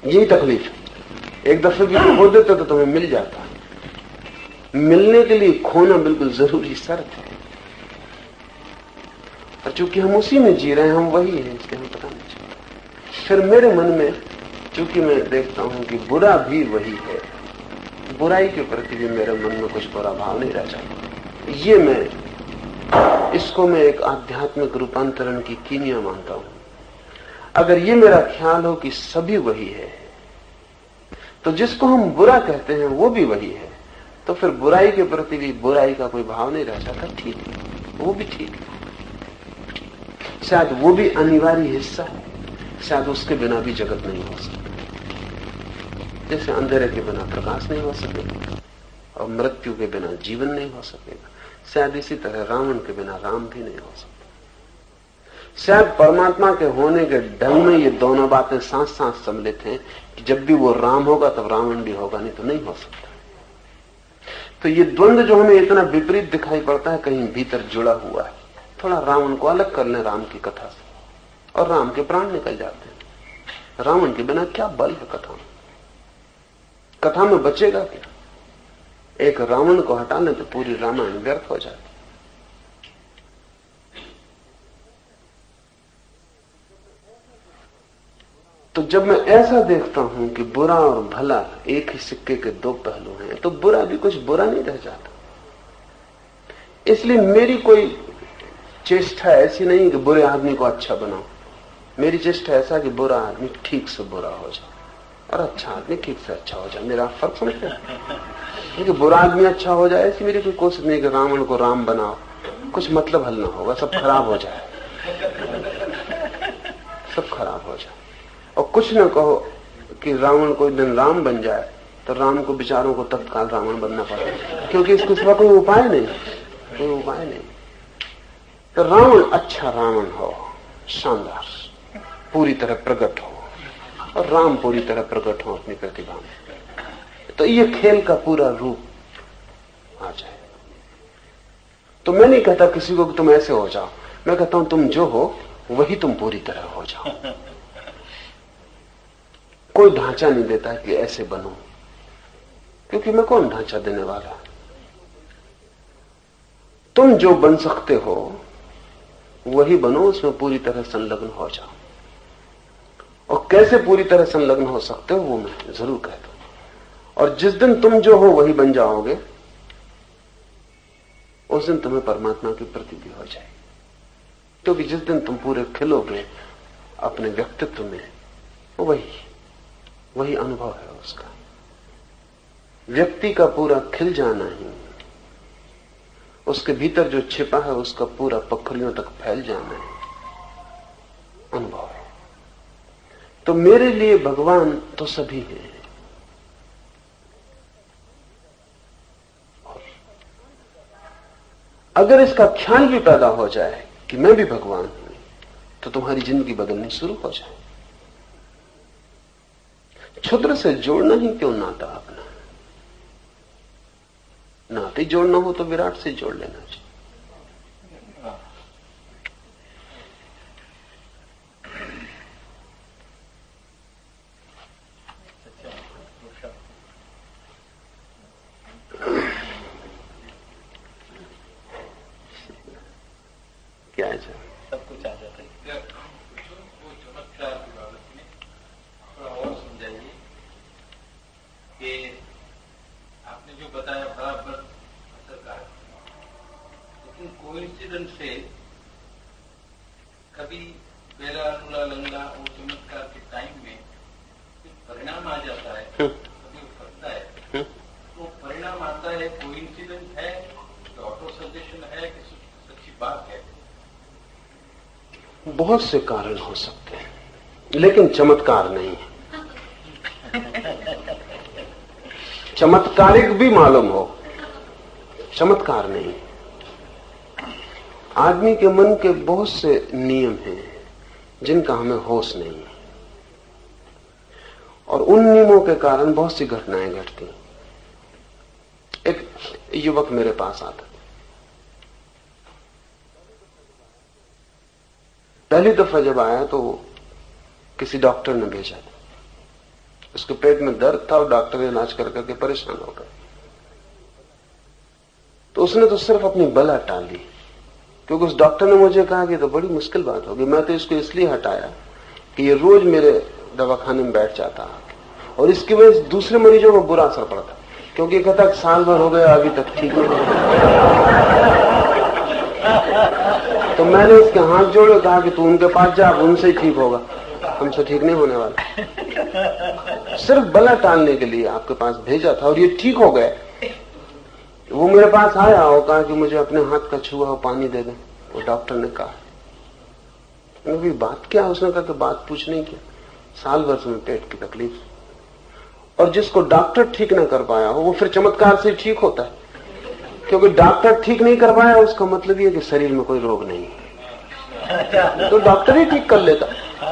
यही तकलीफ। एक दफे भी खो देते तो तुम्हें मिल जाता। मिलने के लिए खोना बिल्कुल जरूरी शर्त है, और चूंकि हम उसी में जी रहे हैं, हम वही हैं, इसलिए हमें पता नहीं चलता। फिर मेरे मन में, चूंकि मैं देखता हूं कि बुरा भी वही है, बुराई के प्रति भी मेरे मन में कुछ बुरा भाव नहीं रह जाता। इसको मैं एक आध्यात्मिक रूपांतरण की कीमिया मानता हूं। अगर ये मेरा ख्याल हो कि सभी वही है, तो जिसको हम बुरा कहते हैं वो भी वही है, तो फिर बुराई के प्रति भी बुराई का कोई भाव नहीं रह जाता। ठीक है, वो भी ठीक है। शायद वो भी अनिवार्य हिस्सा है, शायद उसके बिना भी जगत नहीं हो सकता। जैसे अंधेरे के बिना प्रकाश नहीं हो सकेगा और मृत्यु के बिना जीवन नहीं हो सकेगा, शायद इसी तरह रावण के बिना राम भी नहीं हो सकता। शायद परमात्मा के होने के ढंग में ये दोनों बातें साथ साथ सम्मिलित हैं कि जब भी वो राम होगा तब रावण भी होगा, नहीं तो नहीं हो सकता। तो ये द्वंद्व जो हमें इतना विपरीत दिखाई पड़ता है, कहीं भीतर जुड़ा हुआ है। थोड़ा रावण को अलग कर लें राम की कथा से, और राम के प्राण निकल जाते हैं। रावण के बिना क्या बल है कथा में? कथा में बचेगा क्या? एक रावण को हटा लें तो पूरी रामायण व्यर्थ हो जाती। तो जब मैं ऐसा देखता हूं कि बुरा और भला एक ही सिक्के के दो पहलू हैं, तो बुरा भी कुछ बुरा नहीं रह जाता। इसलिए मेरी कोई चेष्टा ऐसी नहीं कि बुरे आदमी को अच्छा बनाओ। मेरी चेष्टा ऐसा कि बुरा आदमी ठीक से बुरा हो जाए और अच्छा आदमी ठीक से अच्छा हो जाए। मेरा फर्क समझते हैं कि बुरा आदमी अच्छा हो जाए, ऐसी मेरी कोई कोशिश नहीं कि रावण को राम बनाओ। कुछ मतलब हल ना होगा, सब खराब हो जाए, सब खराब हो जाए। और कुछ न कहो कि रावण कोई दिन राम बन जाए तो राम को बेचारों को तत्काल रावण बनना पड़े, क्योंकि इसके सिवा कोई उपाय नहीं, कोई उपाय नहीं। तो रावण अच्छा रावण हो, शानदार, पूरी तरह प्रकट हो, और राम पूरी तरह प्रकट हो अपनी प्रतिभा में, तो ये खेल का पूरा रूप आ जाए। तो मैं नहीं कहता किसी को कि तुम ऐसे हो जाओ, मैं कहता हूं तुम जो हो वही तुम पूरी तरह हो जाओ। कोई ढांचा नहीं देता कि ऐसे बनो, क्योंकि मैं कौन ढांचा देने वाला। तुम जो बन सकते हो वही बनो, उसमें पूरी तरह संलग्न हो जाओ। और कैसे पूरी तरह संलग्न हो सकते हो वो मैं जरूर कहता हूं। और जिस दिन तुम जो हो वही बन जाओगे, उस दिन तुम्हें परमात्मा की प्रतीति हो जाएगी। क्योंकि जिस दिन तुम पूरे खिलोगे अपने व्यक्तित्व में, वही अनुभव है उसका। व्यक्ति का पूरा खिल जाना ही, उसके भीतर जो छिपा है उसका पूरा पखरियों तक फैल जाना है, अनुभव है। तो मेरे लिए भगवान तो सभी हैं। अगर इसका ख्याल भी पैदा हो जाए कि मैं भी भगवान हूं, तो तुम्हारी जिंदगी बदलनी शुरू हो जाए। क्षुद्र से जोड़ना ही क्यों नाता अपना? नाते जोड़ना हो तो विराट से जोड़ लेना चाहिए। क्या है सर? सब कुछ आ जाता है। वो चमत्कार की बात में थोड़ा और समझाइए कि आपने जो बताया बराबर असरकार, लेकिन कोइंसिडेंस से कभी बेला लूला लंगड़ा वो चमत्कार के टाइम में परिणाम आ जाता है, कभी वो फंसता है, तो परिणाम आता है कोइंसिडेंस है कि ऑटो सजेशन है कि सच्ची बात है? बहुत से कारण हो सकते हैं, लेकिन चमत्कार नहीं है। चमत्कारिक भी मालूम हो, चमत्कार नहीं। आदमी के मन के बहुत से नियम हैं जिनका हमें होश नहीं है, और उन नियमों के कारण बहुत सी घटनाएं घटती। एक युवक मेरे पास आता, पहली दफा जब आया तो किसी डॉक्टर ने भेजा था। उसके पेट में दर्द था और डॉक्टर इलाज कर करके परेशान हो गए। तो उसने तो सिर्फ अपनी बला टाली, क्योंकि उस डॉक्टर ने मुझे कहा कि तो बड़ी मुश्किल बात होगी। मैं तो इसको इसलिए हटाया कि ये रोज मेरे दवाखाने में बैठ जाता और इसकी वजह से दूसरे मरीजों को बुरा असर पड़ता, क्योंकि कहता साल भर हो गया अभी तक ठीक नहीं हुआ। तो मैंने उसके हाथ जोड़े, कहा कि तू उनके पास जा, उनसे ही ठीक होगा, हमसे ठीक नहीं होने वाला। सिर्फ बला टालने के लिए आपके पास भेजा था और ये ठीक हो गए। वो मेरे पास आया और कहा कि मुझे अपने हाथ का छुआ हुआ पानी दे दें। वो डॉक्टर ने कहा, भी बात क्या? उसने कहा कि बात पूछने की, साल भर से में पेट की तकलीफ, और जिसको डॉक्टर ठीक ना कर पाया हो वो फिर चमत्कार से ठीक होता है, क्योंकि डॉक्टर ठीक नहीं कर पाया उसका मतलब ये कि शरीर में कोई रोग नहीं है, तो डॉक्टर ही ठीक कर लेता,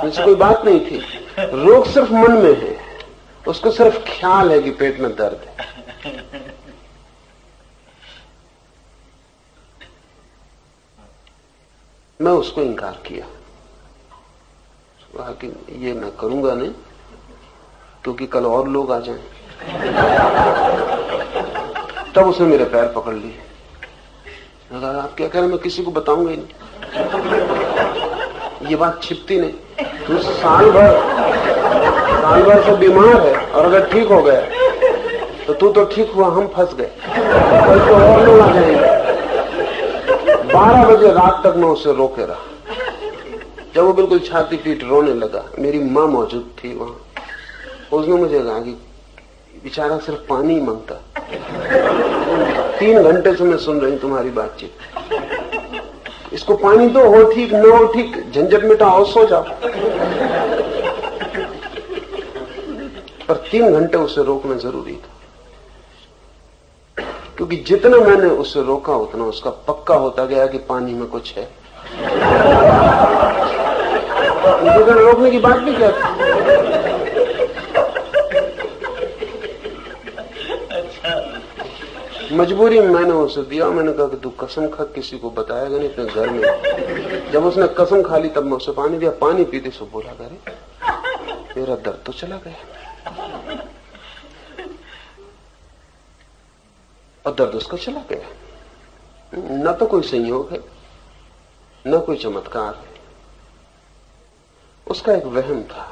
मुझसे कोई बात नहीं थी। रोग सिर्फ मन में है, उसको सिर्फ ख्याल है कि पेट में दर्द है। मैं उसको इनकार किया, कहा कि ये मैं करूंगा नहीं, क्योंकि कल और लोग आ जाएं। तब उसने मेरे पैर पकड़ लिए, कहा आप क्या कह रहे हैं? मैं किसी को बताऊंगा ही नहीं, ये बात छिपती नहीं। तू साल भर से बीमार है और अगर ठीक हो गया तो तू तो ठीक हुआ, हम फंस गए, कल तो और लोग आ जाएंगे। 12 बजे रात तक मैं उसे रोके रहा। जब वो बिल्कुल छाती पीट रोने लगा, मेरी माँ मौजूद थी वहां, उसने मुझे कहा कि बेचारा सिर्फ पानी ही मांगता। 3 घंटे से मैं सुन रही तुम्हारी बातचीत, इसको पानी दो, हो ठीक न हो ठीक, झंझट मिटाओ, सो जाओ। पर 3 घंटे उसे रोकना जरूरी था, क्योंकि जितना मैंने उसे रोका उतना उसका पक्का होता गया कि पानी में कुछ है। रोकने की बात भी क्या थी? मजबूरी में मैंने उसे दिया। मैंने कहा कि तू कसम खा किसी को बताएगा नहीं अपने घर में। जब उसने कसम खा ली तब मैं उसे पानी दिया। पानी पीते से बोला, करे मेरा दर्द तो चला गया, और दर्द उसका चला गया। न तो कोई संयोग है न कोई चमत्कार है, उसका एक वहम था,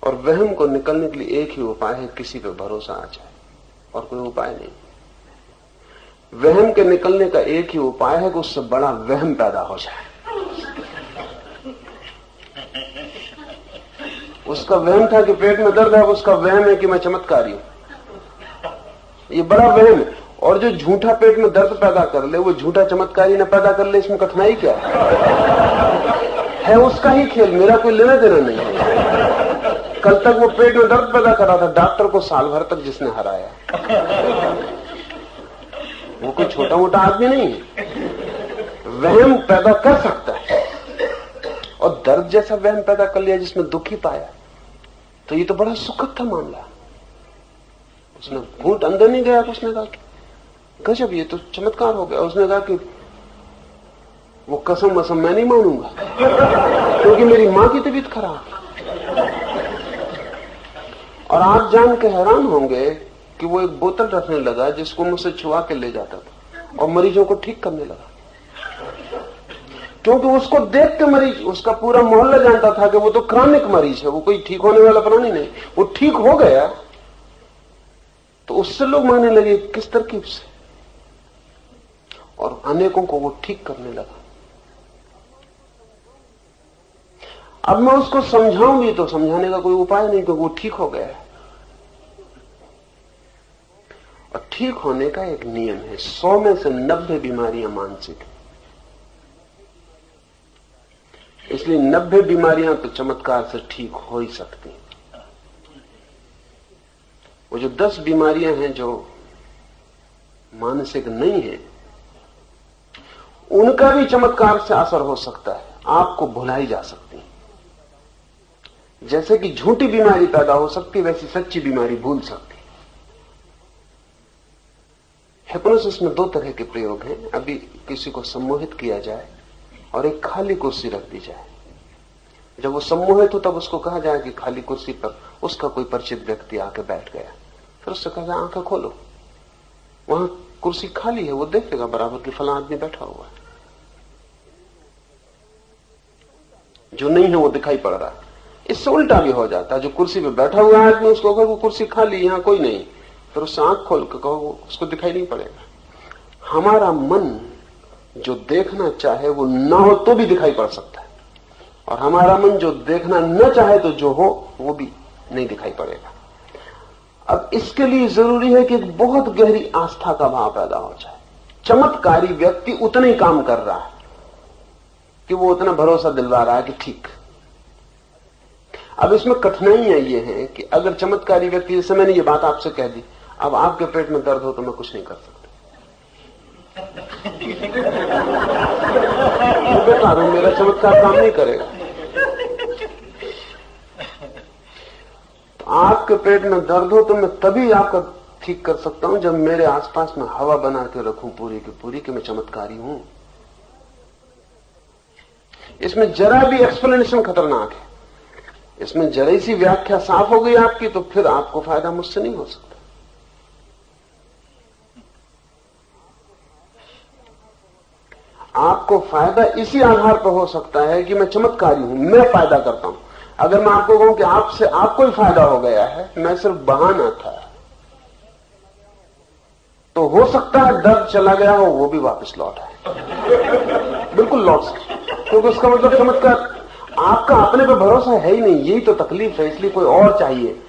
और वहम को निकलने के लिए एक ही उपाय है, किसी पे भरोसा आ जाए, और कोई उपाय नहीं। वहम के निकलने का एक ही उपाय है कि उससे बड़ा वहम पैदा हो जाए। उसका वहम था कि पेट में दर्द है, उसका वहम है कि मैं चमत्कारी हूं। ये बड़ा वहम है। और जो झूठा पेट में दर्द पैदा कर ले, वो झूठा चमत्कारी न पैदा कर ले, इसमें कठिनाई क्या है? उसका ही खेल, मेरा कोई लेना देना नहीं है। कल तक वो पेट में दर्द पैदा कर रहा था, डॉक्टर को साल भर तक जिसने हराया, वो कोई छोटा मोटा आदमी नहीं है। वहम पैदा कर सकता है, और दर्द जैसा वहम पैदा कर लिया जिसमें दुख ही पाया, तो ये तो बड़ा सुखद था मामला। उसने घूंट अंदर नहीं गया, उसने कहा कि गजब, ये तो चमत्कार हो गया। उसने कहा कि वो कसम वसम मैं नहीं मानूंगा, क्योंकि मेरी मां की तबीयत खराब। और आप जान के हैरान होंगे कि वो एक बोतल रखने लगा जिसको मुझसे छुआ के ले जाता था और मरीजों को ठीक करने लगा, क्योंकि उसको देख के मरीज, उसका पूरा मोहल्ला जानता था कि वो तो क्रॉनिक मरीज है, वो कोई ठीक होने वाला प्राणी नहीं। वो ठीक हो गया तो उससे लोग मानने लगे किस तरकीब से, और अनेकों को वो ठीक करने लगा। अब मैं उसको समझाऊं भी तो समझाने का कोई उपाय नहीं, क्योंकि वो ठीक हो गया है। और ठीक होने का एक नियम है, 100 में से 90 बीमारियां मानसिक है। इसलिए 90 बीमारियां तो चमत्कार से ठीक हो ही सकती हैं। वो जो 10 बीमारियां हैं जो मानसिक नहीं है, उनका भी चमत्कार से असर हो सकता है, आपको भुलाई जा सकती है। जैसे कि झूठी बीमारी पैदा हो सकती है, वैसी सच्ची बीमारी भूल सकती है। हिप्नोसिस में 2 तरह के प्रयोग हैं। अभी किसी को सम्मोहित किया जाए और एक खाली कुर्सी रख दी जाए। जब वो सम्मोहित हो तब उसको कहा जाए कि खाली कुर्सी पर उसका कोई परिचित व्यक्ति आके बैठ गया, फिर उससे कहा जाए आंखें खोलो, वहां कुर्सी खाली है, वो देखेगा बराबर कि फला आदमी बैठा हुआ है। जो नहीं है वो दिखाई पड़ रहा है। इससे उल्टा भी हो जाता है, जो कुर्सी पे बैठा हुआ आदमी उसको कहो वो कुर्सी खाली, यहां कोई नहीं, फिर उससे आंख खोल के कहो उसको दिखाई नहीं पड़ेगा। हमारा मन जो देखना चाहे वो ना हो तो भी दिखाई पड़ सकता है, और हमारा मन जो देखना न चाहे तो जो हो वो भी नहीं दिखाई पड़ेगा। अब इसके लिए जरूरी है कि एक बहुत गहरी आस्था का भाव पैदा हो जाए। चमत्कारी व्यक्ति उतना ही काम कर रहा है कि वो उतना भरोसा दिलवा रहा है कि ठीक। अब इसमें कठिनाइयां ये हैं कि अगर चमत्कारी व्यक्ति, जैसे मैंने ये बात आपसे कह दी, अब आपके पेट में दर्द हो तो मैं कुछ नहीं कर सकता, बेकार हूं, मेरा चमत्कार काम नहीं करेगा। तो आपके पेट में दर्द हो तो मैं तभी आपका ठीक कर सकता हूं जब मेरे आसपास में हवा बना के रखूं पूरी की पूरी कि मैं चमत्कारी हूं। इसमें जरा भी एक्सप्लेनेशन खतरनाक है। इसमें जरा सी व्याख्या साफ हो गई आपकी तो फिर आपको फायदा मुझसे नहीं हो सकता। आपको फायदा इसी आधार पर हो सकता है कि मैं चमत्कारी हूं, मैं फायदा करता हूं। अगर मैं आपको कहूं कि आपसे आपको ही फायदा हो गया है, मैं सिर्फ बहाना था, तो हो सकता है दर्द चला गया हो वो भी वापस लौट आए, बिल्कुल लौट सकता, क्योंकि उसका मतलब चमत्कार आपका अपने पे भरोसा है ही नहीं। यही तो तकलीफ है, इसलिए कोई और चाहिए।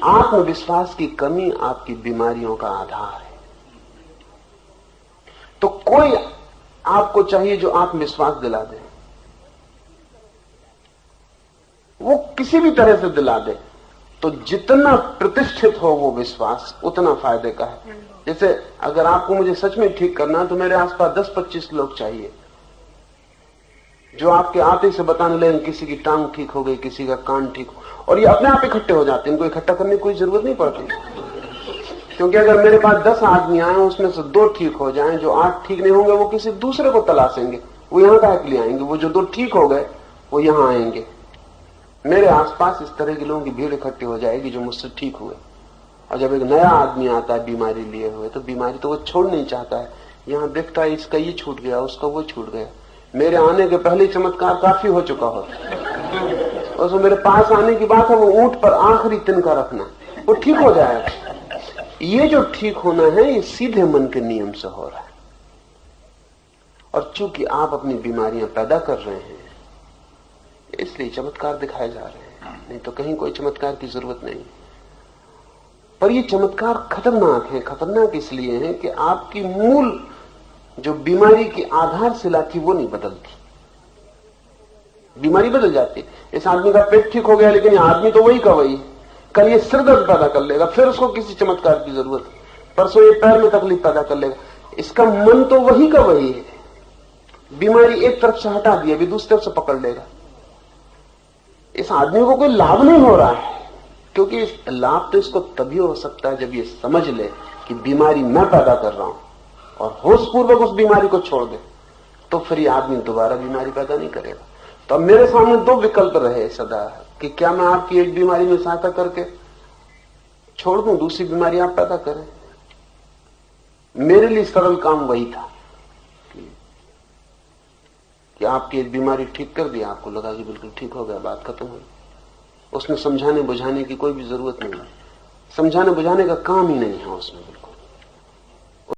आत्मविश्वास की कमी आपकी बीमारियों का आधार है। तो कोई आपको चाहिए जो आत्मविश्वास दिला दे, वो किसी भी तरह से दिला दे, तो जितना प्रतिष्ठित हो वो विश्वास उतना फायदे का है। जैसे अगर आपको मुझे सच में ठीक करना है तो मेरे आसपास 10-25 लोग चाहिए जो आपके आते से बताने लगे किसी की टांग ठीक हो गई, किसी का कान ठीक हो, और ये अपने आप इकट्ठे हो जाते हैं, इनको इकट्ठा करने की कोई जरूरत नहीं पड़ती। क्योंकि अगर मेरे पास 10 आदमी आए उसमें से 2 ठीक हो जाएं, जो 8 ठीक नहीं होंगे वो किसी दूसरे को तलाशेंगे, वो यहां का लिए आएंगे। वो जो 2 ठीक हो गए वो यहां आएंगे। मेरे आसपास इस तरह के लोगों की भीड़ इकट्ठी हो जाएगी जो मुझसे ठीक हुए। और जब एक नया आदमी आता है बीमारी लिए हुए, तो बीमारी तो वो छोड़ नहीं चाहता है, यहां देखता है इसका ये छूट गया, उसका वो छूट गया। मेरे आने के पहले चमत्कार काफी हो चुका होता, और मेरे पास आने की बात है वो ऊंट पर आखिरी तिनका रखना, वो ठीक हो जाएगा। ये जो ठीक होना है ये सीधे मन के नियम से हो रहा है, और चूंकि आप अपनी बीमारियां पैदा कर रहे हैं इसलिए चमत्कार दिखाए जा रहे हैं, नहीं तो कहीं कोई चमत्कार की जरूरत नहीं। पर ये चमत्कार खतरनाक है। खतरनाक इसलिए है कि आपकी मूल जो बीमारी की आधारशिला थी वो नहीं बदलती। बीमारी बदल जाती। इस आदमी का पेट ठीक हो गया लेकिन ये आदमी तो वही का वही, कल ये सिरदर्द पैदा कर लेगा, फिर उसको किसी चमत्कार की जरूरत, परसों ये पैर में तकलीफ पैदा कर लेगा। इसका मन तो वही का वही है, बीमारी एक तरफ से हटा दी, अभी दूसरी तरफ से पकड़ लेगा। इस आदमी को कोई लाभ नहीं हो रहा है, क्योंकि इस लाभ तो इसको तभी हो सकता है जब ये समझ ले कि बीमारी मैं पैदा कर रहा हूं और होशपूर्वक उस बीमारी को छोड़ दे, तो फिर ये आदमी दोबारा बीमारी पैदा नहीं करेगा। तो अब मेरे सामने दो विकल्प रहे सदा कि क्या मैं आपकी एक बीमारी में सहायता करके छोड़ दूं, दूसरी बीमारी आप पैदा करें। मेरे लिए सरल काम वही था कि आपकी एक बीमारी ठीक कर दी, आपको लगा कि बिल्कुल ठीक हो गया, बात खत्म हो। उसमें समझाने बुझाने की कोई भी जरूरत नहीं है, समझाने बुझाने का काम ही नहीं है उसमें बिल्कुल।